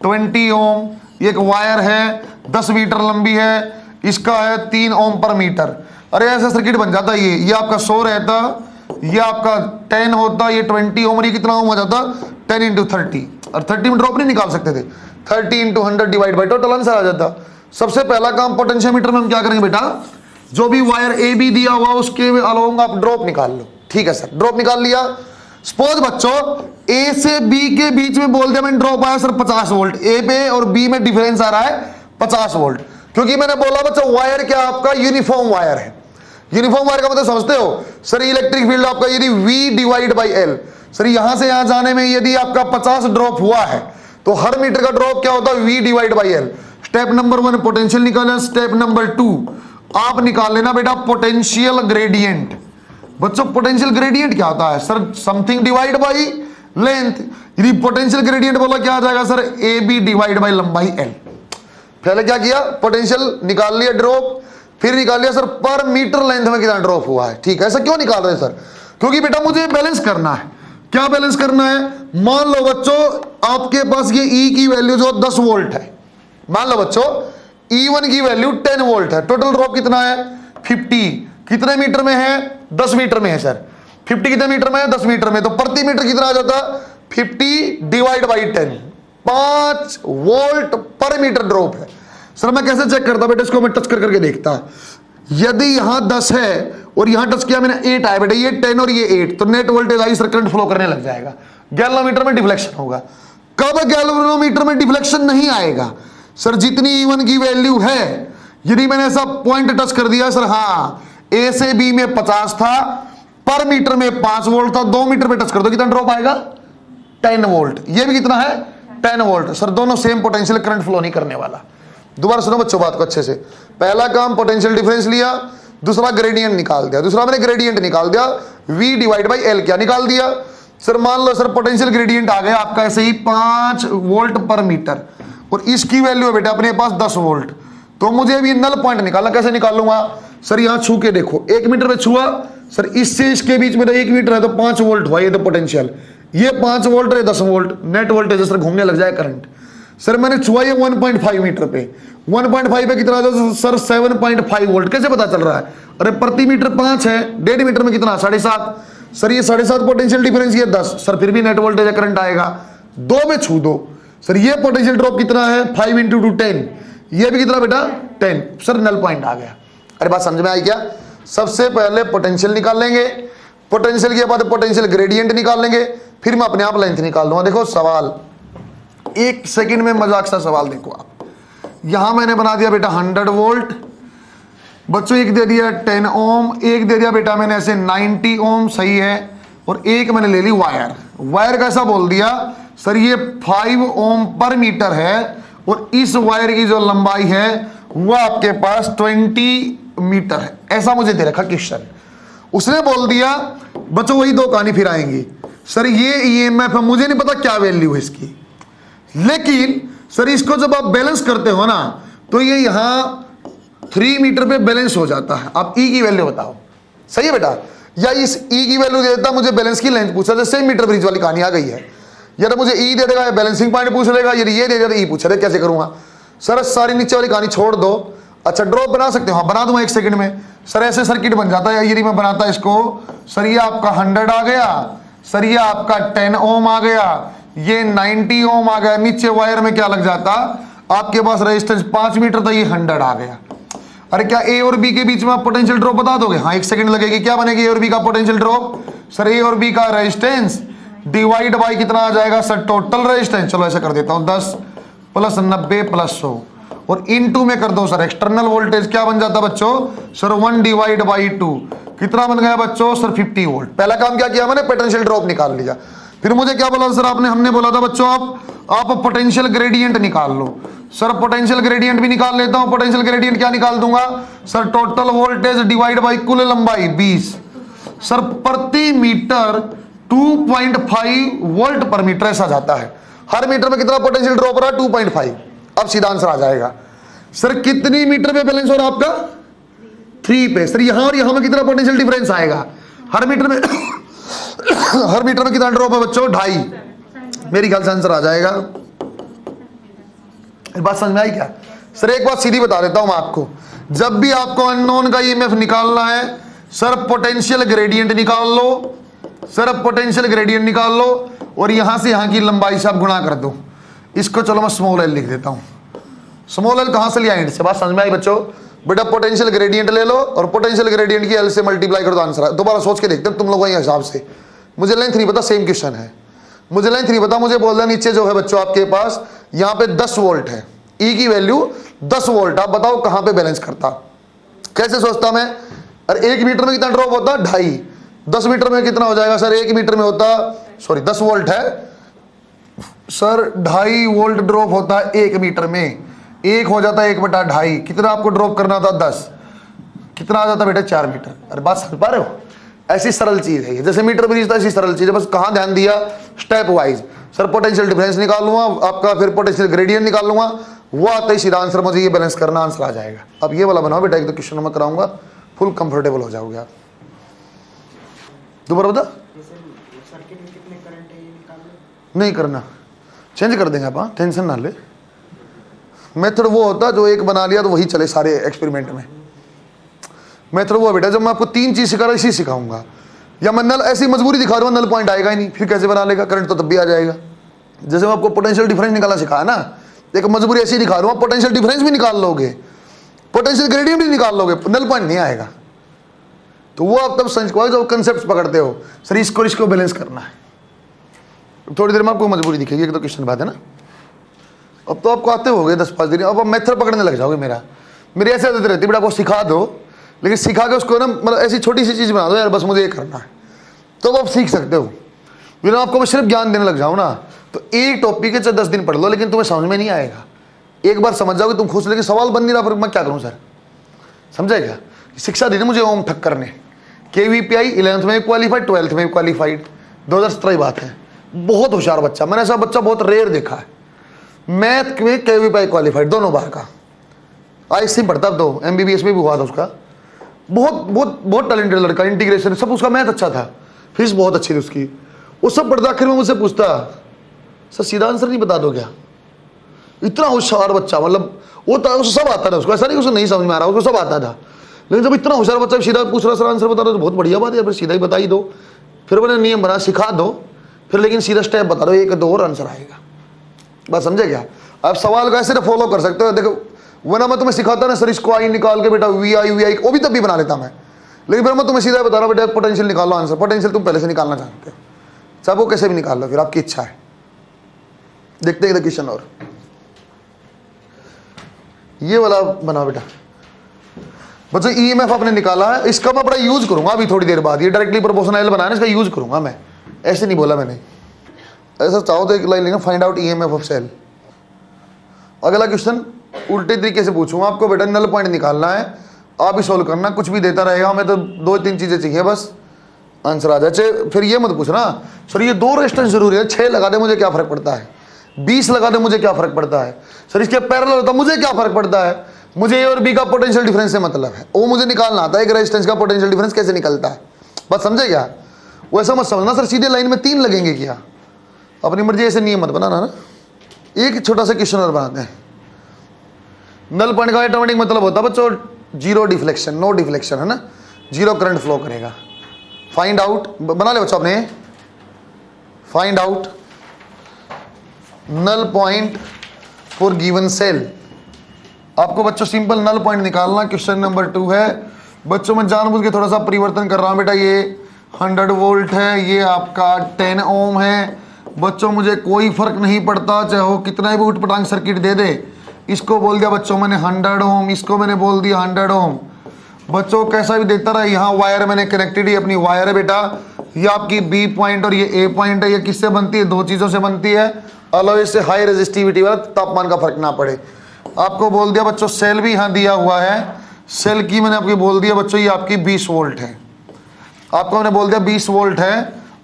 20 ओम, एक वायर है 10 मीटर लंबी है, इसका है 3 ओम पर मीटर। अरे ऐसा सर्किट बन जाता है, ये आपका 100 रहता, ये आपका 10 होता, ये 20 ओम, ये कितना ओम हो जाता 10 इंटू 30, और 30 में ड्रॉप नहीं निकाल सकते थे, 30 into 100 divide by total answer आ जाता। सबसे पहला काम पोटेंशियोमीटर में हम क्या करेंगे बेटा, जो भी वायर ए बी दिया हुआ उसके अलोंग आप ड्रॉप निकाल लो। ठीक है सर, ड्रॉप निकाल लिया। सपोज बच्चों ए से बी के बीच में बोल दिया मैंने ड्रॉप आया सर 50 वोल्ट, ए पे और बी में डिफरेंस आ रहा है 50 वोल्ट, क्योंकि मैंने बोला बच्चों वायर क्या आपका यूनिफॉर्म वायर है। यूनिफॉर्म वायर का मतलब समझते हो सर, इलेक्ट्रिक फील्ड आपका यदि V divide by L, sir यहां से यहां जाने में यदि आपका 50 ड्रॉप हुआ है तो हर मीटर का ड्रॉप क्या होता है V divide by L। Step number 1 potential निकालना। स्टेप नंबर 2 आप निकाल लेना बेटा पोटेंशियल ग्रेडियंट। बच्चों पोटेंशियल ग्रेडियंट क्या होता है sir, something divide by length. यदि पोटेंशियल ग्रेडियंट बोला क्या आ जाएगा sir, A B divide by लंबाई L। पहले क्या किया, पोटेंशियल निकाल लिया ड्रॉप, फिर निकाल लिया सर पर मीटर लेंथ में कितना ड्रॉप हुआ है। ठीक है, ऐसा क्यों निकाल रहे हैं सर, क्योंकि बेटा मुझे बैलेंस करना है। क्या बैलेंस करना है, मान लो बच्चों आपके पास ये E की वैल्यू जो 10 वोल्ट है, मान लो बच्चों E1 की वैल्यू 10 वोल्ट है, टोटल ड्रॉप कितना है 50, कितने मीटर में है 10 मीटर में है सर, 50 कितने मीटर में है 10 मीटर में, तो प्रति मीटर कितना आ जाता 50 डिवाइड बाई 10, 5 वोल्ट पर मीटर ड्रॉप है। सर मैं कैसे चेक करता बेटा, इसको मैं टच कर करके देखता, यदि यहां 10 है और यहां टच किया मैंने 8 आया बेटा, ये 10 और ये 8, तो net voltage I sir current flow करने लग जाएगा, गैलोमीटर में डिफ्लेक्शन होगा। कब गैलोमीटर में डिफ्लेक्शन नहीं आएगा सर, जितनी E1 की वैल्यू है, यदि मैंने ऐसा पॉइंट टच कर दिया सर, हाँ ए से बी में 50 था, पर मीटर में 5 वोल्ट था, 2 मीटर पे टच कर दो कितना ड्रॉप आएगा 10 वोल्ट, ये भी कितना है 10 वोल्ट। सर दोनों सेम पोटेंशियल, करंट फ्लो नहीं करने वाला। दोबारा सुनो बच्चों बात को अच्छे से, पहला काम पोटेंशियल डिफरेंस लिया, दूसरा ग्रेडियंट निकाल दिया, दूसरा मैंने ग्रेडियंट निकाल दिया, V डिवाइड बाई L क्या निकाल दिया सर, मान लो सर पोटेंशियल ग्रेडियंट आ गया आपका ऐसे ही 5 वोल्ट पर मीटर, और इसकी वैल्यू है बेटा अपने पास 10 वोल्ट, तो मुझे अभी नल पॉइंट निकालना, कैसे निकालूंगा सर, यहां छू के देखो 1 मीटर पे छुआ सर, इससे इसके बीच में तो 1 मीटर है तो 5 वोल्ट हुआ, ये तो पोटेंशियल, ये 5 वोल्ट है 10 वोल्ट, नेट वोल्टेज सर घूमने लग जाए करंट। सर मैंने छुआ ये 1.5 मीटर पे, 1.5 पे कितना आ सर 7.5 वोल्ट, कैसे पता चल रहा है, अरे प्रति मीटर 5 है, 1.5 मीटर में कितना 7.5, सर ये 7.5 पोटेंशियल डिफरेंस, ये 10, सर फिर भी नेट वोल्टेज करंट आएगा, 2 में छू दो सर, ये पोटेंशियल ड्रॉप कितना है 5 इंटू 10, ये भी कितना बेटा 10, सर नल पॉइंट आ गया। अरे बात समझ में आई क्या, सबसे पहले पोटेंशियल निकाल लेंगे, पोटेंशियल के बाद पोटेंशियल ग्रेडियंट निकाल लेंगे, फिर मैं अपने आप लेंथ निकाल दूंगा। देखो सवाल 1 सेकंड में मजाक सा सवाल देखो आप, यहां मैंने बना दिया बेटा 100 वोल्ट, बच्चों एक दे दिया 10 ओम, एक दे दिया बेटा मैंने ऐसे 90 ओम, सही है, और एक मैंने ले ली वायर, वायर कैसा बोल दिया सर, ये 5 ओम पर मीटर है, और इस वायर की जो लंबाई है वो आपके पास 20 मीटर है, ऐसा मुझे दे रखा क्वेश्चन। उसने बोल दिया बच्चों वही 2 कहानी फिर आएंगी सर, ये EMF है, मुझे नहीं पता क्या वैल्यू है इसकी, लेकिन सर इसको जब आप बैलेंस करते हो ना तो ये यहां 3 मीटर पे बैलेंस हो जाता है। आप E की वैल्यू बताओ, सही है बेटा, या इस E की वैल्यू दे देता, मुझे बैलेंस की लेंथ पूछा, जैसे मीटर ब्रिज वाली कहानी आ गई है, या तो मुझे E दे देगा या बैलेंसिंग पॉइंट पूछ लेगा, यदि ये दे देगा तो E पूछ रहे, कैसे करूंगा सर, सारी नीचे वाली कहानी छोड़ दो। अच्छा ड्रॉप बना सकते हो, हाँ बना दूंगा 1 सेकंड में सर, ऐसे सर्किट बन जाता है, यदि मैं बनाता इसको सर, ये आपका 100 आ गया सर, ये आपका 10 ओम आ गया, ये 90 ओम आ गया, नीचे वायर में क्या लग जाता आपके पास रेजिस्टेंस 5 मीटर था, ये 100 आ गया। अरे क्या ए और बी के बीच में आप पोटेंशियल ड्रॉप बता दोगे? हाँ, 1 सेकंड लगेगी। क्या बनेगी ए और बी का पोटेंशियल ड्रॉप? सर ए और बी का रेजिस्टेंस डिवाइड बाय कितना आ जाएगा सर? Total resistance. चलो ऐसे कर देता हूं, 10 + 90 + 100 और इनटू में कर दो सर एक्सटर्नल वोल्टेज। क्या बन जाता बच्चों? सर 1/2 कितना बन गया बच्चों? Sir 50 volt. पहला काम क्या किया मैंने? पोटेंशियल ड्रॉप निकाल लिया। फिर मुझे क्या बोला सर आपने? हमने बोला था बच्चों आप पोटेंशियल ग्रेडियंट निकाल लो। सर पोटेंशियल ग्रेडियंट भी निकाल लेता हूं। पोटेंशियल ग्रेडियंट क्या निकाल दूंगा sir? Total voltage divide by कुल लंबाई 20। सर प्रति मीटर 2.5 वोल्ट पर मीटर ऐसा जाता है। हर मीटर में कितना पोटेंशियल ड्रॉप रहा? 2.5। अब सीधा आंसर आ जाएगा। सर कितनी मीटर पे बैलेंस हो रहा आपका? 3 पे। सर यहां और यहां में कितना पोटेंशियल डिफरेंस आएगा? हर मीटर में हर मीटर में कितना ड्रॉप है बच्चों? 2.5। मेरी ख्याल से आंसर आ जाएगा। बात समझ में आई क्या? सर एक बात सीधी बता देता हूं मैं आपको, जब भी आपको अननोन का ईएमएफ निकालना है सर पोटेंशियल ग्रेडियंट निकाल लो। सर पोटेंशियल ग्रेडियंट निकाल लो और यहां से यहां की लंबाई से आप गुणा कर दो। इसको चलो मैं स्मॉल एल लिख देता हूं। स्मॉल एल कहां से लिया? इंट से। बात समझ में आई बच्चों? बेटा पोटेंशियल ग्रेडियंट ले लो और पोटेंशियल ग्रेडियंट की एल से मल्टीप्लाई कर दो, आंसर है। दोबारा सोच के देखते हैं तुम लोगों के हिसाब से। मुझे लेंथ नहीं पता, सेम क्वेश्चन है, मुझे लेंथ नहीं पता। मुझे बोल रहा नीचे जो है बच्चों आपके पास यहां पे 10 वोल्ट है, ई की वैल्यू 10 वोल्ट। आप बताओ कहां पे बैलेंस करता? कैसे सोचता मैं? अरे 1 मीटर में कितना ड्रॉप होता? 2.5। 10 मीटर में कितना हो जाएगा सर? 1 मीटर में होता, सॉरी 10 वोल्ट है सर, 2.5 वोल्ट ड्रॉप होता है 1 मीटर में। 1 हो जाता है 1/2। कितना आपको ड्रॉप करना था? 10। कितना आ जाता बेटा? 4 मीटर। अरे बात समझ पा रहे हो? ऐसी सरल चीज है ये, जैसे मीटर ब्रिज था ऐसी सरल चीज है। बस कहां ध्यान दिया? Step wise. Sir potential difference निकाल लूंगा आपका, फिर पोटेंशियल ग्रेडियंट निकाल लूंगा, वो आता ही सीधा आंसर। मुझे ये बैलेंस करना, आंसर आ जाएगा। अब ये वाला बनाओ बेटा, एक दो क्वेश्चन मैं कराऊंगा, फुल कंफर्टेबल हो जाओगे आप। दोबारा बता। सर्किट में कितने करंट है ये निकाल लो। नहीं करना, चेंज कर देंगे आप, टेंशन ना ले। मेथड वो होता जो एक बना लिया तो वही चले सारे एक्सपेरिमेंट में। मेथड वो बेटा जब मैं आपको 3 चीज सिखा रहा इसी सिखाऊंगा। या मैं नल ऐसी मजबूरी दिखा रहा हूँ, नल पॉइंट आएगा ही नहीं, फिर कैसे बना लेगा? करंट तो तब भी आ जाएगा। जैसे मैं आपको पोटेंशियल डिफरेंस निकालना सिखाया ना, एक मजबूरी ऐसी दिखा रहा हूँ, पोटेंशियल डिफरेंस भी निकाल लोगे, पोटेंशियल ग्रेडियंट भी निकाल लोगे, नल पॉइंट नहीं आएगा। तो वो आप तब समझ पाओगे जब कंसेप्ट पकड़ते हो। सर इसको बैलेंस करना है। थोड़ी देर में आपको मजबूरी दिखेगी, एक दो क्वेश्चन बाद है ना। अब तो आपको आते हो गए 10-5 दिन, अब आप मेथड पकड़ने लग जाओगे। मेरी ऐसी आदत रहती है बेटा, आपको सिखा दो, लेकिन सिखा के उसको ना मतलब ऐसी छोटी सी चीज़ बना दो यार, बस मुझे ये करना है, तो आप सीख सकते हो। बिना आपको मैं सिर्फ ज्ञान देने लग जाऊँ ना, तो एक टॉपिक है चाहे 10 दिन पढ़ लो, लेकिन तुम्हें समझ में नहीं आएगा। एक बार समझ जाओगे तुम खुश, लेकिन सवाल बन नहीं रहा, फिर मैं क्या करूँ सर? समझे क्या? शिक्षा दी थी मुझे ओम ठक्कर ने, KVPI 11th में क्वालिफाइड, 12th में क्वालिफाइड, 2017 की बात है। बहुत होशियार बच्चा, मैंने ऐसा बच्चा बहुत रेयर देखा है। मैथ में KVPI क्वालिफाइड दोनों बार का, ISC पढ़ता तो MBBS में भी हुआ था उसका। बहुत बहुत बहुत टैलेंटेड लड़का, इंटीग्रेशन सब उसका मैथ अच्छा था, फीस बहुत अच्छी थी उसकी। वो सब पढ़ता, आखिर में मुझसे पूछता सर सीधा आंसर नहीं बता दो क्या? इतना होशियार बच्चा, मतलब वो था, उसको सब आता था उसको, ऐसा नहीं उसको नहीं समझ में आ रहा, उसको सब आता था। लेकिन जब इतना होशियार बच्चा सीधा पूछ रहा, सर आंसर बता दो, तो बहुत बढ़िया बात है, फिर सीधा ही बता ही दो। फिर मैंने नियम बना, सिखा दो, फिर लेकिन सीधा स्टेप बता दो, 1 2 और आंसर आएगा। बात समझे क्या? आप सवाल को ऐसे फॉलो कर सकते हो। देखो वरना मैं तुम्हें सिखाता ना सर इसको आई निकाल के बेटा VI वो भी तब भी बना लेता मैं, लेकिन फिर मैं तुम्हें सीधा बता रहा हूँ बेटा पोटेंशियल निकाल लो आंसर। पोटेंशियल तुम पहले से निकालना चाहते हो, चाहे वो कैसे भी निकाल लो, फिर आपकी इच्छा है। देखते हैं क्वेश्चन और ये वाला बना बेटा। बच्चों EMF आपने निकाला है, इसका मैं बड़ा यूज करूंगा अभी थोड़ी देर बाद। ये डायरेक्टली प्रोपोर्शनल बनाया ना, इसका यूज करूंगा मैं, ऐसे नहीं बोला मैंने। ऐसा चाहो तो एक लाइन लेंगे, find out EMF of cell. अगला क्वेश्चन उल्टे तरीके से पूछूंगा आपको बेटा, नल पॉइंट निकालना है, आप ही सोल्व करना, कुछ भी देता रहेगा, हमें तो 2-3 चीजें चाहिए बस, आंसर आ जाए। फिर ये मत पूछना सर ये 2 रेजिस्टेंस जरूरी है, 6 लगा दे मुझे क्या फर्क पड़ता है, 20 लगा दे मुझे क्या फर्क पड़ता है, सर इसके पैरेलल होता मुझे क्या फर्क पड़ता है। मुझे ए और बी का पोटेंशियल डिफरेंस से मतलब है, वो मुझे निकालना आता है, एक रेजिस्टेंस का पोटेंशियल डिफरेंस कैसे निकलता है। बस समझे क्या? वैसा मत समझना सर सीधे लाइन में 3 लगेंगे क्या, अपनी मर्जी ऐसे नियम मत बनाना ना। एक छोटा सा क्वेश्चन और बनाते हैं। नल पॉइंट का ऑटोमेटिक मतलब होता है बच्चों 0 डिफ्लेक्शन, नो डिफ्लेक्शन है ना, 0 करंट फ्लो करेगा। फाइंड आउट बना ले बच्चों अपने, find out null point for given cell. आपको बच्चों सिंपल नल पॉइंट निकालना। क्वेश्चन नंबर 2 है बच्चों, मैं जानबूझ के थोड़ा सा परिवर्तन कर रहा हूँ बेटा। ये 100 वोल्ट है, ये आपका 10 ओम है। बच्चों मुझे कोई फर्क नहीं पड़ता, चाहे वो कितना भी उठपटांग सर्किट दे दे। इसको बोल दिया बच्चों मैंने 100 ओम, इसको मैंने बोल दिया 100 ओम। बच्चों कैसा भी देता रहा। यहाँ वायर मैंने कनेक्टेड ही अपनी वायर है बेटा। ये आपकी बी पॉइंट और ये ए पॉइंट है। ये किससे बनती है? दो चीज़ों से बनती है। अलॉय से हाई रेजिस्टिविटी वाला, तापमान का फर्क ना पड़े। आपको बोल दिया बच्चों सेल भी यहाँ दिया हुआ है। सेल की मैंने आपको बोल दिया बच्चों ये आपकी 20 वोल्ट है। आपको मैंने बोल दिया 20 वोल्ट है।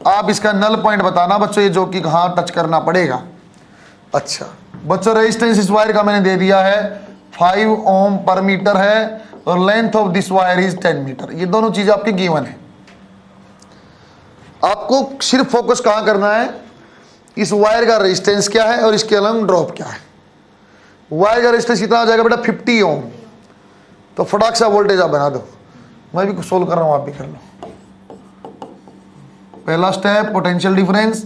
आप इसका नल पॉइंट बताना बच्चों, ये जो कि कहाँ टच करना पड़ेगा। अच्छा बच्चों रेजिस्टेंस इस वायर का मैंने दे दिया है 5 ओम पर मीटर है और length of this wire is 10 metre. ये दोनों चीजें आपकी गिवन है। आपको सिर्फ फोकस कहाँ करना है? इस वायर का रेजिस्टेंस क्या है और इसके अलग ड्रॉप क्या है। वायर का रेजिस्टेंस कितना आ जाएगा बेटा? 50 ओम। तो फटाक सा वोल्टेज आप बना दो। मैं भी सोल्व कर रहा हूं, आप भी कर लो। पहला स्टेप पोटेंशियल डिफरेंस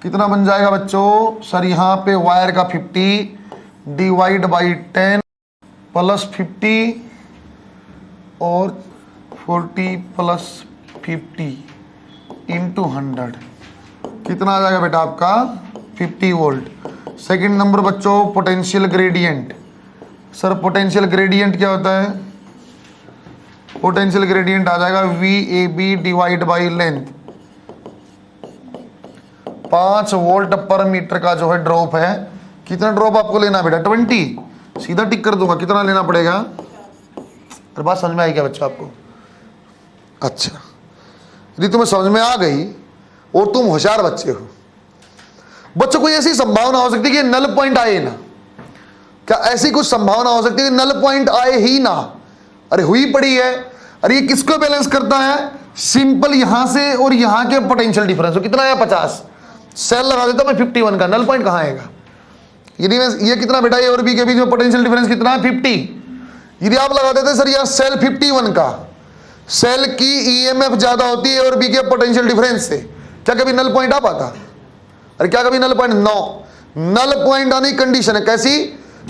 कितना बन जाएगा बच्चों? सर यहाँ पे वायर का 50 डिवाइड बाई 10 प्लस 50 और 40 प्लस 50 इंटू 100 कितना आ जाएगा बेटा आपका? 50 वोल्ट। सेकंड नंबर बच्चों potential gradient. Sir potential gradient क्या होता है? पोटेंशियल ग्रेडियंट आ जाएगा VAB divide by length. 5 volt पर मीटर का जो है ड्रॉप है। कितना ड्रॉप आपको लेना बेटा? 20। सीधा टिक कर दूंगा। कितना लेना पड़ेगा? अरे बात समझ में आई क्या बच्चों आपको? अच्छा यदि तुम्हें समझ में आ गई और तुम होशियार बच्चे हो, बच्चों कोई ऐसी संभावना हो सकती है कि नल पॉइंट आए ना? क्या ऐसी कुछ संभावना हो सकती है कि नल पॉइंट आए ही ना? अरे हुई पड़ी है। अरे ये किसको बैलेंस करता है? सिंपल यहां से और यहां के पोटेंशियल डिफरेंस। तो कितना आया? 50। सेल लगा देता मैं 51 का। नल पॉइंट कहां आएगा? यदि मैं ये कितना बेटा? ए और बी के बीच में पोटेंशियल डिफरेंस कितना है? 50। यदि आप लगा देते सर यार सेल 51 का, सेल की ईएमएफ ज्यादा होती है और बी के पोटेंशियल डिफरेंस से, क्या कभी नल पॉइंट आ पाता? अरे क्या कभी null point? No. Null point आने की कंडीशन है कैसी?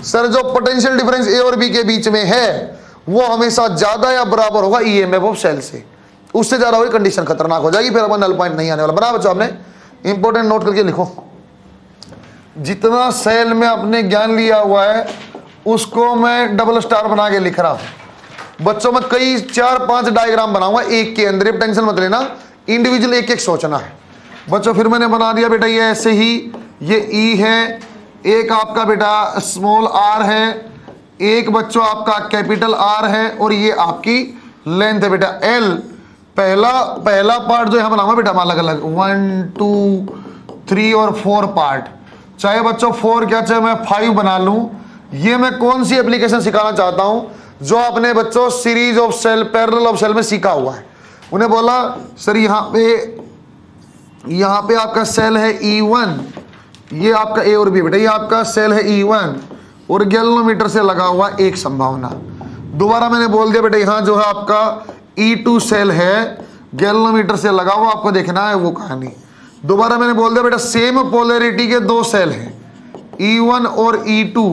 सर जो पोटेंशियल डिफरेंस ए और बी के बीच में है वो हमेशा ज्यादा या बराबर होगा ईएमएफ ऑफ सेल से। उससे ज्यादा हुई कंडीशन खतरनाक हो जाएगी, फिर अब नल पॉइंट नहीं आने वाला। बना बच्चों आपने इंपॉर्टेंट नोट करके लिखो। जितना सेल में आपने ज्ञान लिया हुआ है उसको मैं डबल स्टार बना के लिख रहा हूं बच्चों। मैं कई 4-5 डायग्राम बनाऊंगा एक के अंदर, टेंशन मत लेना, इंडिविजुअल एक एक सोचना है बच्चों। फिर मैंने बना दिया बेटा ये ऐसे ही, ये ई है, एक आपका बेटा स्मॉल आर है, एक बच्चों आपका कैपिटल आर है और ये आपकी लेंथ है बेटा एल। पहला पार्ट जो है बनाऊंगा बेटा अलग अलग 1 2 3 और 4 पार्ट। चाहे बच्चों 4 क्या चाहे मैं 5 बना लूं। ये मैं कौन सी एप्लीकेशन सिखाना चाहता हूं? जो आपने बच्चों series of cell, parallel of cell में सीखा हुआ है। उन्हें बोला सर यहाँ पे आपका सेल है E1, ये आपका ए और बी बेटा, ये आपका सेल है E1 और गैल्वेनोमीटर से लगा हुआ एक संभावना। दोबारा मैंने बोल दिया बेटा यहाँ जो है आपका E2 सेल है, गैल्वेनोमीटर से लगा हुआ, आपको देखना है वो कहानी। दोबारा मैंने बोल दिया बेटा सेम पोलैरिटी के 2 सेल हैं, E1 और E2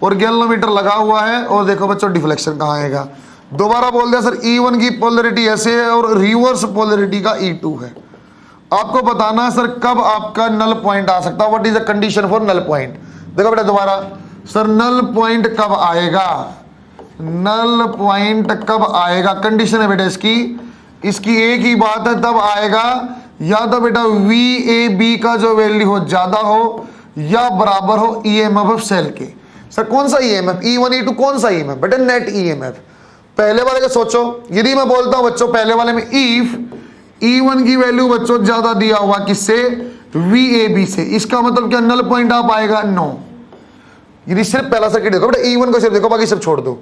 और गैल्वेनोमीटर लगा हुआ है और देखो बच्चों डिफ्लेक्शन कहाँ आएगा। दोबारा बोल दिया सर E1 की पोलैरिटी ऐसे है और रिवर्स पोलैरिटी का E2 है। आपको बताना है सर कब आपका नल पॉइंट आ सकता है, what is the condition for null point. देखो बेटा दोबारा सर नल पॉइंट कब आएगा, नल पॉइंट कब आएगा, कंडीशन है बेटा इसकी एक ही बात है, तब आएगा या तो बेटा VAB का जो वैल्यू हो ज्यादा हो या बराबर हो EMF ऑफ सेल के। सर कौन सा EMF? E1 E2 कौन सा EMF बेटा? Net EMF। पहले वाले का सोचो, यदि मैं बोलता हूं बच्चों पहले वाले में इफ E1 की वैल्यू बच्चों ज्यादा दिया हुआ किससे? VAB से, इसका मतलब क्या नल पॉइंट आ पाएगा? नो। यदि सिर्फ पहला सर्किट देखो बेटा, E1 को सिर्फ देखो, बाकी सब छोड़ दो।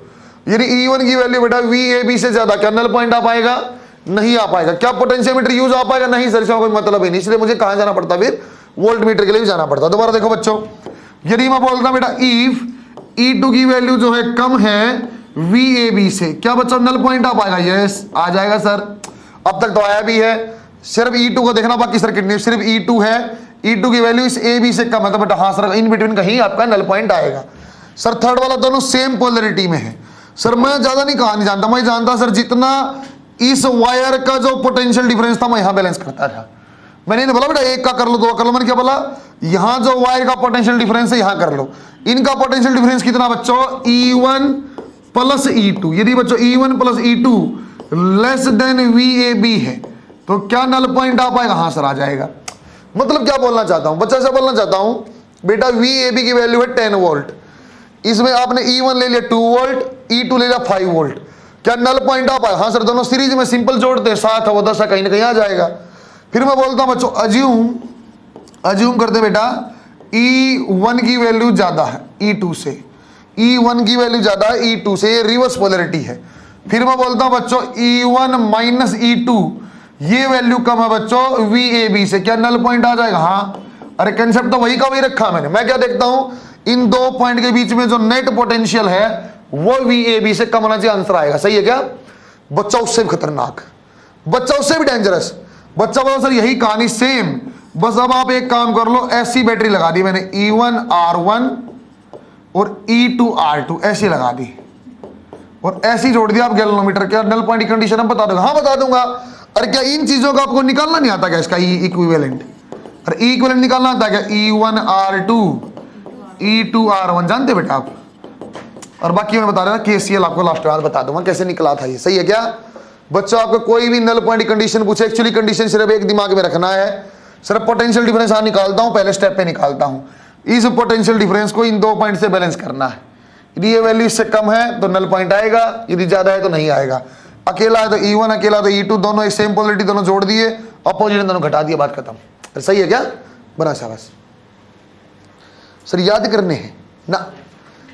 यदि E1 की वैल्यू बेटा VAB से ज्यादा, क्या नल पॉइंट आ पाएगा? नहीं आ पाएगा। क्या पोटेंशियोमीटर यूज आ पाएगा? नहीं सर, इसका कोई मतलब ही नहीं, इसलिए मुझे कहां जाना पड़ता, फिर वोल्ट मीटर के लिए भी जाना पड़ता। दोबारा देखो बच्चों, यदि मैं बोलता बेटा इफ E2 की वैल्यू जो है कम है VAB से, क्या बच्चों नल पॉइंट आ पाएगा? यस आ जाएगा सर। अब तक तो आया भी है, सिर्फ E2 को देखना, बाकी सर्किट नहीं, सिर्फ E2 है, E2 की वैल्यू इस AB से कम है तो बेटा हाँ सर इन बिटवीन कहीं आपका नल पॉइंट आएगा। सर थर्ड वाला दोनों सेम पोलरिटी में है। सर मैं ज्यादा नहीं कहा नहीं जानता, मैं जानता सर जितना इस वायर का जो पोटेंशियल डिफरेंस था मैं यहां बैलेंस करता था। मैंने बोला बेटा एक का कर लो, दो कर लो, मैंने क्या बोला यहां जो वायर का पोटेंशियल डिफरेंस है यहां कर लो। इनका पोटेंशियल डिफरेंस कितना बच्चों E1 प्लस E2। यदि बच्चों E1 plus E2 less than VAB है तो क्या नल पॉइंट आ पाएगा? हाँ सर आ जाएगा। मतलब क्या बोलना चाहता हूं बच्चा, ऐसा बोलना चाहता हूं बेटा VAB की वैल्यू है 10 वोल्ट, इसमें आपने E1 ले लिया 2 वोल्ट, E2 ले लिया 5 वोल्ट, क्या नल पॉइंट आ पाएगा? हाँ सर दोनों सीरीज में सिंपल जोड़ते हैं, 7 है वो 10 है, कहीं ना कहीं आ जाएगा। फिर मैं बोलता हूं बच्चों अज्यूम करते बेटा E1 की वैल्यू ज्यादा है E2 से, E1 की वैल्यू ज्यादा है E2 से, ये रिवर्स पोलरिटी है। फिर मैं बोलता हूं बच्चों E1 माइनस E2 ये वैल्यू कम है बच्चों VAB से, क्या नल पॉइंट आ जाएगा? हाँ। अरे कंसेप्ट तो वही का वही रखा मैंने। मैं क्या देखता हूं इन दो पॉइंट के बीच में जो नेट पोटेंशियल है वो VAB से कम होना चाहिए, आंसर आएगा। सही है क्या? बच्चा उससे भी खतरनाक, बच्चा उससे भी डेंजरस। बच्चा बोला सर यही कहानी सेम, बस अब आप एक काम कर लो, ऐसी बैटरी लगा दी मैंने E1 R1 और E2 R2 ऐसी लगा दी और ऐसी जोड़ दिया आप गैल्वेनोमीटर। क्या नल पॉइंट की कंडीशन हम बता दूंगा? हाँ बता दूंगा। अरे क्या इन चीजों का आपको निकालना नहीं आता क्या इसका इक्विवेलेंट? अरे इक्विवेलेंट निकालना आता क्या? E1 R2 E2 R1 जानते बेटा आप। और बाकी मैं बता रहा KCL आपको लास्ट में बता दूंगा कैसे निकला था ये। सही है क्या? बच्चों आपको कोई भी नल पॉइंट कंडीशन पूछे, एक्चुअली कंडीशन सिर्फ एक दिमाग में रखना है, सिर्फ पोटेंशियल डिफरेंस निकालता हूं, पहले स्टेप पे निकालता हूं। इस पोटेंशियल डिफरेंस को इन दो पॉइंट से बैलेंस करना है। यदि ये वैल्यू इससे कम है तो नल पॉइंट आएगा, यदि ज्यादा है तो नहीं आएगा। अकेला है तो E1, अकेला तो E2, दोनों एक सेम पोलरिटी, दोनों जोड़ दिए, अपोजिट दोनों घटा दिए, बात खत्म। सही है क्या? बड़ा शाबाश। सर याद करने हैं ना?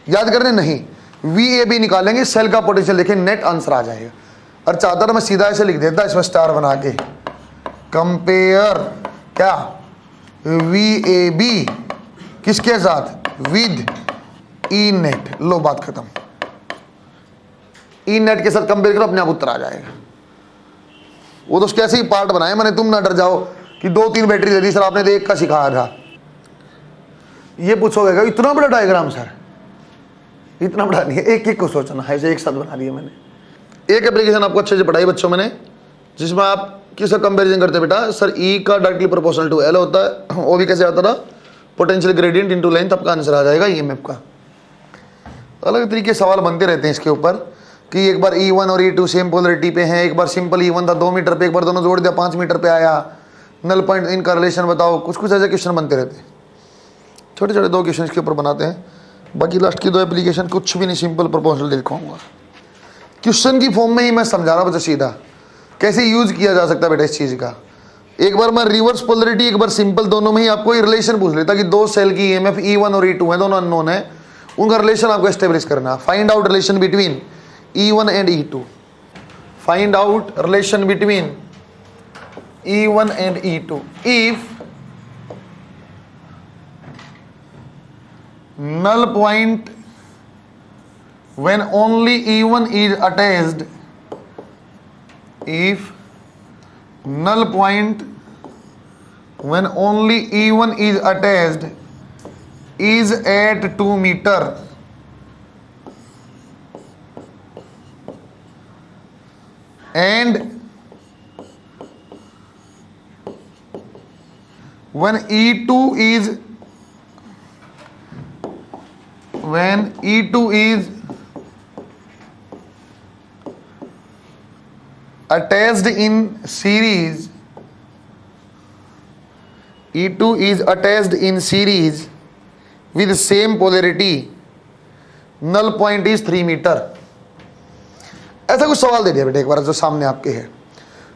याद करने नहीं, VAB निकालेंगे, सेल का पोटेंशियल देखें, नेट आंसर आ जाएगा। और चाहता तो मैं सीधा ऐसे लिख देता इसमें स्टार बना के, कंपेयर क्या VAB किसके साथ? With E net. लो बात खत्म। E नेट के साथ कंपेयर करो, अपने आप उत्तर आ जाएगा। वो तो कैसे ही पार्ट बनाए मैंने, तुम ना डर जाओ कि 2-3 बैटरी दे दी सर आपने तो एक का सिखाया था। ये पूछोगे इतना बड़ा डायग्राम सर? इतना बड़ा नहीं है, एक को सोचना है, ऐसे एक साथ बना दिया मैंने। एक एप्लीकेशन आपको अच्छे से पढ़ाई बच्चों मैंने, जिसमें आप किसका कंपैरिजन करते बेटा? सर E का डायरेक्टली प्रोपोर्शनल टू L होता है। वो भी कैसे आता था? पोटेंशियल ग्रेडियंट इनटू लेंथ, आपका आंसर आ जाएगा EMF का। अलग तरीके सवाल बनते रहते हैं इसके ऊपर कि एक बार E1 और E2 सेम पोलरिटी पे हैं, एक बार सिंपल E1 था 2 मीटर पे, एक बार दोनों जोड़ दिया 5 मीटर पे आया, नल पॉइंट इनका रिलेशन बताओ। कुछ ऐसे क्वेश्चन बनते रहते हैं, छोटे छोटे 2 क्वेश्चन के ऊपर बनाते हैं। बाकी लास्ट की 2 एप्लीकेशन कुछ भी नहीं, सिंपल प्रोपोर्शनल दिखाऊंगा। क्वेश्चन की फॉर्म में ही मैं समझा रहा हूँ बच्चा सीधा कैसे यूज किया जा सकता है बेटा इस चीज़ का। एक बार मैं रिवर्स पोलरिटी, एक बार सिंपल, दोनों में ही आपको रिलेशन पूछ लेता कि 2 सेल की EMF E1 और E2 है, दोनों अननोन है, उनका रिलेशन आपको एस्टेब्लिश करना। Find out relation between E1 and E2। Find out relation between E1 and E2 if null point when only E1 is attached, if null point when only E1 is attached is at 2 meter and when E2 is attached in series, E2 is attached in series with same polarity, null point is 3 metre. ऐसा कुछ सवाल दे दिया बेटा एक बार जो सामने आपके है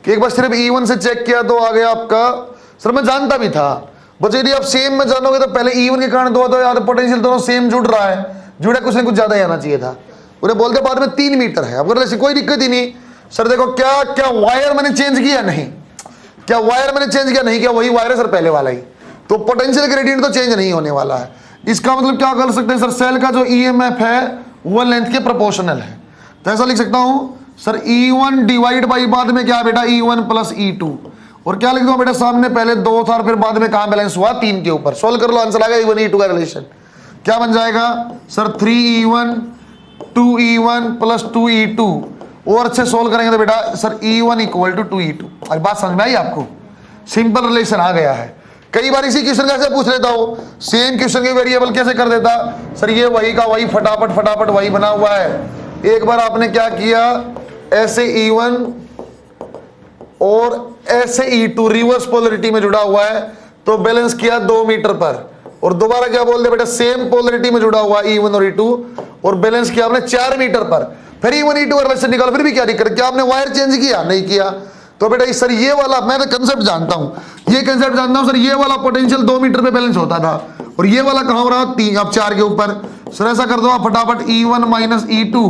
कि एक बार सिर्फ E1 से चेक किया तो आ गया आपका। सर मैं जानता भी था, बच्चे यदि आप सेम में जानोगे तो पहले E1 के कारण दो यार पोटेंशियल दोनों सेम जुड़ रहा है, जुड़ा कुछ नहीं कुछ ज्यादा ही आना चाहिए था। उन्हें बोलते बाद में 3 मीटर है, अब ऐसी कोई दिक्कत ही नहीं। सर देखो क्या वायर मैंने चेंज किया? नहीं। क्या वायर मैंने चेंज किया? नहीं। क्या वही वायर है सर पहले वाला ही, तो पोटेंशियल ग्रेडियंट तो चेंज नहीं होने वाला है। इसका मतलब क्या कर सकते हैं सर? सेल का जो EMF है वो लेंथ के प्रोपोर्शनल है, तो ऐसा लिख सकता हूं सर E1 डिवाइड बाई बाद में क्या बेटा E1 प्लस E2, और क्या लिख दो बेटा सामने पहले 2 था, फिर बाद में कहां बैलेंस हुआ 3 के ऊपर। सोल्व कर लो, आंसर आ गया E1 E2 का रिलेशन। क्या बन जाएगा sir 3E1 2E1 plus 2E2। और अच्छे सोल्व करेंगे तो बेटा sir E1 equal to 2E2। अरे बात समझ में आई आपको, सिंपल रिलेशन आ गया है। कई बार इसी क्वेश्चन कैसे पूछ लेता हूं, सेम क्वेश्चन के वेरिएबल कैसे कर देता सर, ये वही का वही फटाफट वही बना हुआ है। एक बार आपने क्या किया, ऐसे E1 और ऐसे E2 रिवर्स पोलरिटी में जुड़ा हुआ है तो बैलेंस किया 2 मीटर पर, और दोबारा क्या बोल दिया बेटा सेम पोलरिटी में जुड़ा हुआ E1 और E2 और बैलेंस किया आपने 4 मीटर पर। फिर E1 E2 रिलेशन निकाल, फिर भी क्या दिक्कत, क्या आपने वायर चेंज किया, नहीं किया। तो बेटा सर ये वाला मैं तो कंसेप्ट जानता हूं, ये कंसेप्ट जानता हूं सर, ये वाला पोटेंशियल 2 मीटर पे बैलेंस होता था और ये वाला कहां हो रहा 3 अब 4 के ऊपर। सर ऐसा कर दो आप फटाफट E1 minus E2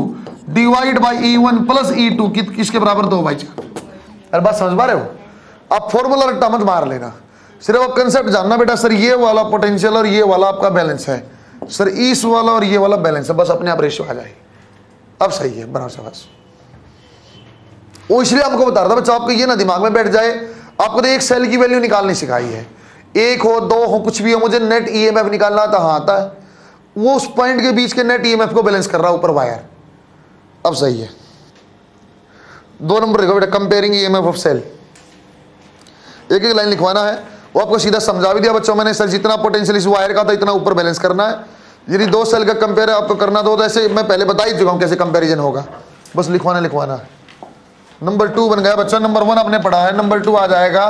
divide by E1 plus E2 किसके बराबर 2/4। अरे बात समझ पा रहे हो, आप फॉर्मूला रट्टा मत मार लेना, सिर्फ आप कंसेप्ट जानना बेटा सर ये वाला पोटेंशियल और ये वाला आपका बैलेंस है, सर इस वाला और ये वाला बैलेंस है, बस अपने आप रेशियो आ जाएगी। अब सही है बराबर से बस। वो इसलिए आपको बता रहा था बच्चा, आपको ये ना दिमाग में बैठ जाए, आपको तो एक सेल की वैल्यू निकालनी सिखाई है, 1 हो 2 हो कुछ भी हो, मुझे नेट ईएमएफ निकालना आता हाँ आता है, वो उस पॉइंट के बीच के नेट ईएमएफ को बैलेंस कर रहा है ऊपर वायर। अब सही है, 2 नंबर लिखो बेटा, कंपेयरिंग ईएमएफ ऑफ सेल। एक एक लाइन लिखवाना है, वो आपको सीधा समझा भी दिया बच्चों मैंने, सर जितना पोटेंशियल इस वायर का था इतना ऊपर बैलेंस करना है। यदि 2 सेल का कंपेयर आपको करना तो ऐसे मैं पहले बता ही चुका हूं कैसे कंपैरिजन होगा, बस लिखवाना है। नंबर 2 बन गया बच्चा, नंबर 1 आपने पढ़ा है, नंबर 2 आ जाएगा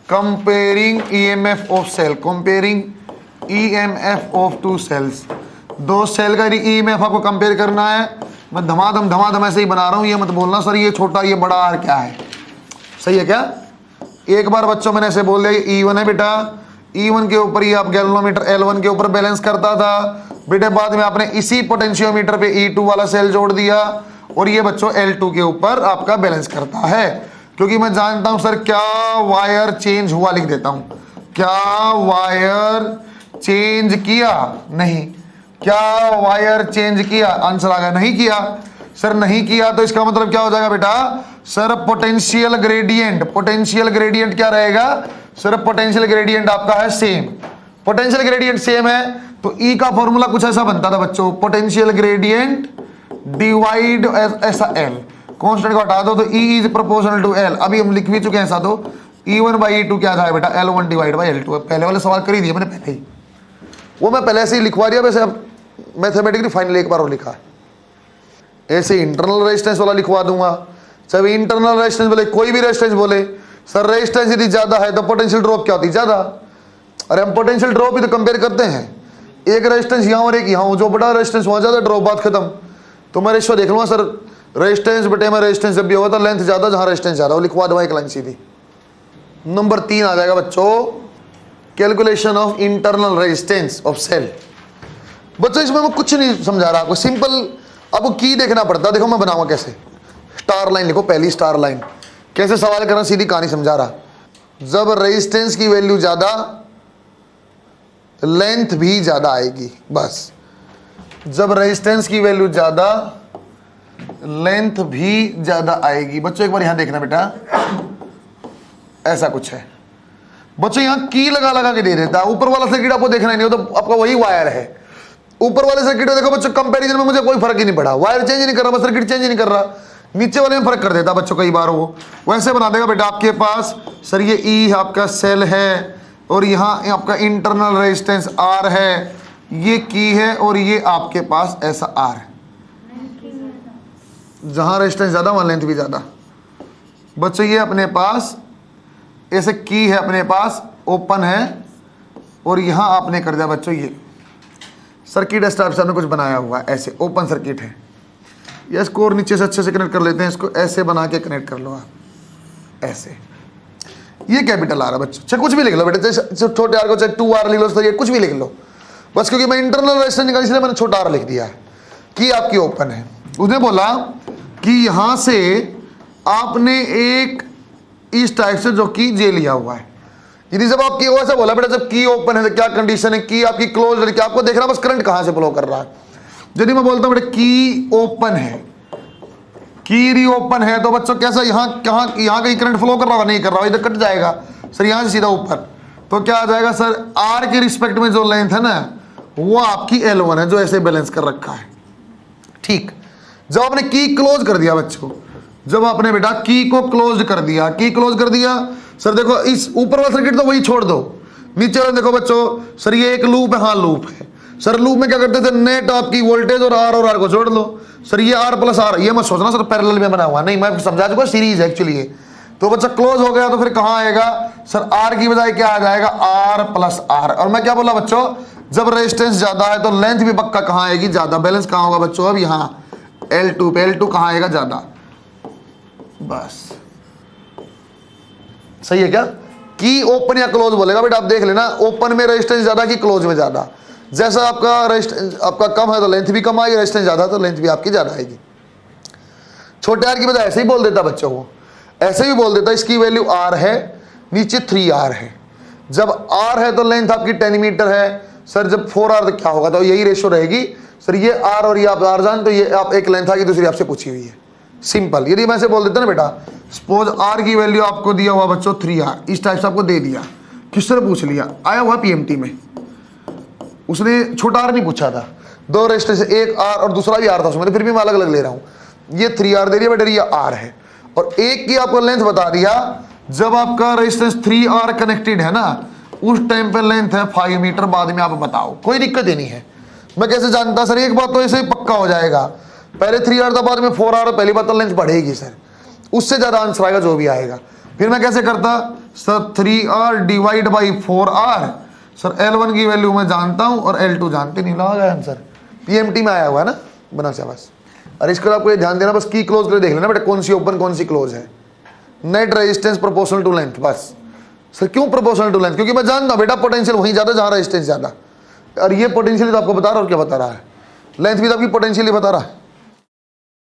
comparing EMF of cell, comparing EMF of 2 cells. 2 cell का ईएमएफ आपको कंपेयर करना है। मैं धमाधम ऐसे ही बना रहा हूं, ये मत बोलना सर ये छोटा ये बड़ा और क्या है, सही है क्या। एक बार बच्चों मैंने ऐसे बोल दिया E1 है बेटा, E1 के ऊपर ये आप गैल्वेनोमीटर L1 के ऊपर बैलेंस करता था बेटे, बाद में आपने इसी पोटेंशियोमीटर पे E2 वाला सेल जोड़ दिया और ये बच्चों L2 के ऊपर आपका बैलेंस करता है। क्योंकि मैं जानता हूं सर क्या वायर चेंज हुआ, लिख देता हूं, क्या वायर चेंज किया, नहीं, क्या वायर चेंज किया, आंसर आ गया नहीं किया। सर नहीं किया तो इसका मतलब क्या हो जाएगा बेटा सर पोटेंशियल ग्रेडियंट क्या रहेगा सर, पोटेंशियल ग्रेडियंट आपका है सेम, पोटेंशियल ग्रेडियंट सेम है तो E का फॉर्मूला कुछ ऐसा बनता था बच्चों, पोटेंशियल ग्रेडियंट डिवाइड ऐसा L, कांस्टेंट को हटा दो तो E is proportional to L। अभी हम लिख भी चुके हैं ऐसा, तो E1 बाई E2 क्या था बेटा L1 डिवाइड बाई L2। पहले वाले सवाल कर ही दिए मैंने पहले ही, वो मैं पहले से ही लिखवा दिया, वैसे अब मैथमेटिकली फाइनल एक बार और लिखा है। ऐसे इंटरनल रेजिस्टेंस वाला लिखवा दूंगा, चाहे इंटरनल रेजिस्टेंस बोले कोई भी रेजिस्टेंस बोले, सर रेजिस्टेंस यदि ज्यादा है तो पोटेंशियल ड्रॉप क्या होती है ज्यादा। अरे हम पोटेंशियल ड्रॉप ही तो कंपेयर करते हैं, एक रेजिस्टेंस यहाँ और एक यहाँ, जो बड़ा रेजिस्टेंस वहां ज्यादा ड्रॉप, बात खत्म। तो मैं रेशियो देख लूंगा सर रेजिस्टेंस बेटे में रेजिस्टेंस जब भी होगा तो लेंथ ज्यादा जहां रेजिस्टेंस ज्यादा, वो लिखवा दूंगा एक लाइन सीधी। नंबर 3 आ जाएगा बच्चों calculation of internal resistance of cell. बच्चों इसमें मैं कुछ नहीं समझा रहा आपको, सिंपल आपको की देखना पड़ता है। देखो मैं बनाऊंगा कैसे, स्टार लाइन लिखो, पहली स्टार लाइन, कैसे सवाल करना सीधी कहानी समझा रहा। जब रेजिस्टेंस की वैल्यू ज्यादा लेंथ भी ज्यादा आएगी, बस जब रेजिस्टेंस की वैल्यू ज्यादा लेंथ भी ज्यादा आएगी। बच्चों एक बार यहां देखना बेटा, ऐसा कुछ है बच्चों, यहां की लगा के दे देता है। ऊपर वाला सर्किट आपको देखना ही नहीं हो तो आपका वही वायर है, ऊपर वाले सर्किट में देखो बच्चों कंपैरिजन में मुझे कोई फर्क ही नहीं पड़ा, वायर चेंज नहीं कर रहा, सर्किट चेंज नहीं कर रहा, नीचे वाले में फर्क कर देता बच्चों, कई बार वो वैसे बना देगा बेटा। आपके पास सर ये E आपका सेल है और यहाँ आपका इंटरनल रेजिस्टेंस R है, ये की है और ये आपके पास ऐसा R है, जहां रेजिस्टेंस ज्यादा वहां लेंथ भी ज्यादा। बच्चों ये अपने पास ऐसे की है, अपने पास ओपन है और यहां आपने कर दिया बच्चों ये सर्किट इस टाइप से हमने कुछ बनाया हुआ है, ऐसे ओपन सर्किट है। ये इसको और नीचे से अच्छे से कनेक्ट कर लेते हैं, इसको ऐसे बना के कनेक्ट कर लो आप, ऐसे। ये कैपिटल आ रहा है बच्चों, चाहे कुछ भी लिख लो बेटे, चाहे छोटे आर को चाहे 2R लिख लो, तो ये कुछ भी लिख लो बस, क्योंकि मैं इंटरनल रेजिस्टेंस निकाली इसलिए मैंने छोटा R लिख दिया है। कि आपकी ओपन है, उसने बोला कि यहां से आपने एक इस टाइप से जो की जे लिया हुआ है, यदि जब आपकी ऐसा बोला बेटा जब की ओपन है तो क्या कंडीशन है, की आपकी क्लोज है, क्या आपको देखना बस करंट कहां से फ्लो कर रहा है। यदि मैं बोलता हूं बेटा की ओपन है, की री ओपन है, तो बच्चों कैसा यहाँ कहीं करंट फ्लो कर रहा होगा, नहीं कर रहा होगा, इधर कट जाएगा सर, यहाँ से सीधा ऊपर, तो क्या आ जाएगा सर R के रिस्पेक्ट में जो लेंथ है ना वो आपकी L1 है जो ऐसे बैलेंस कर रखा है। ठीक, जब आपने की क्लोज कर दिया बच्चों, जब आपने बेटा की को क्लोज कर दिया, की क्लोज कर दिया सर, देखो इस ऊपर वाला सर्किट तो वही छोड़ दो, नीचे वाला देखो बच्चों सर ये एक लूप है, हाँ लूप है सर। लूप में क्या करते थे, नेट आपकी वोल्टेज और आर को जोड़ लो सर, ये आर प्लस आर, ये मत सोचना सर पैरेलल में बना हुआ, नहीं मैं समझा चुका, सीरीज है एक्चुअली ये। तो बच्चा क्लोज हो गया तो फिर कहाँ आएगा सर, आर की बजाय क्या आ जाएगा, आर प्लस आर। और मैं क्या बोला बच्चों, जब रेजिस्टेंस ज्यादा है तो लेंथ भी पक्का कहाँ आएगी, ज्यादा। बैलेंस कहाँ होगा बच्चों, अब यहाँ L2 पे, L2 कहाँ आएगा, ज्यादा। बस सही है क्या, की ओपन या क्लोज बोलेगा बेटा, आप देख लेना, ओपन में रेजिस्टेंस ज्यादा की क्लोज में ज्यादा। जैसा आपका रेजिस्टेंस आपका कम है तो लेंथ भी कम आएगी, रेजिस्टेंस ज्यादा तो लेंथ भी आपकी ज्यादा आएगी। छोटे आर की बजाय ऐसे ही बोल देता बच्चों को, ऐसे भी बोल देता, इसकी वैल्यू आर है, नीचे 3R है। जब आर है तो लेंथ आपकी 10 मीटर है सर, जब 4R तो क्या होगा, तो यही रेशो रहेगी सर, ये आर और ये आप आर जान, तो ये आप एक लेंथ आ गई, दूसरी आपसे पूछी हुई है, सिंपल। यदि मैं ऐसे बोल देता ना बेटा, सपोज आर की वैल्यू आपको दिया हुआ बच्चों 3R, इस टाइप से आपको दे दिया, किससे पूछ लिया, आया हुआ PMT में, उसने छोटा आर नहीं पूछा था, दो रेजिस्टेंस, एक आर और दूसरा भी आर था उसमें, तो फिर भी मैं अलग अलग ले रहा हूँ, ये 3R दे दिया बेटा, ये आर है, और एक की आपको लेंथ बता दिया, जब आपका रेजिस्टेंस 3R कनेक्टेड है ना, उस टाइम पे लेंथ है 5 मीटर, बाद में आप बताओ, कोई दिक्कत ही नहीं है। मैं कैसे जानता सर, एक बात तो ऐसे ही पक्का हो जाएगा, पहले 3R था बाद में 4R, पहली बात तो लेंथ बढ़ेगी सर, उससे ज्यादा आंसर आएगा जो भी आएगा। फिर मैं कैसे करता sir, 3R divide by 4R, sir L1 की वैल्यू मैं जानता हूं और L2 जानते नहीं, लगा गया आंसर, PMT में आया हुआ है ना बना से बस। और इसके आपको ये ध्यान देना, बस की क्लोज कर देख लेना बेटा, कौन सी ओपन कौन सी क्लोज है। Net resistance proportional to length, बस सर क्यों प्रोपोर्शनल टू लेंथ, क्योंकि मैं जानता हूं बेटा पोटेंशियल वहीं ज्यादा जहां रेजिस्टेंस ज्यादा, और ये पोटेंशियल तो आपको बता रहा और क्या बता रहा है, लेंथ भी तो आपकी पोटेंशियल बता रहा है।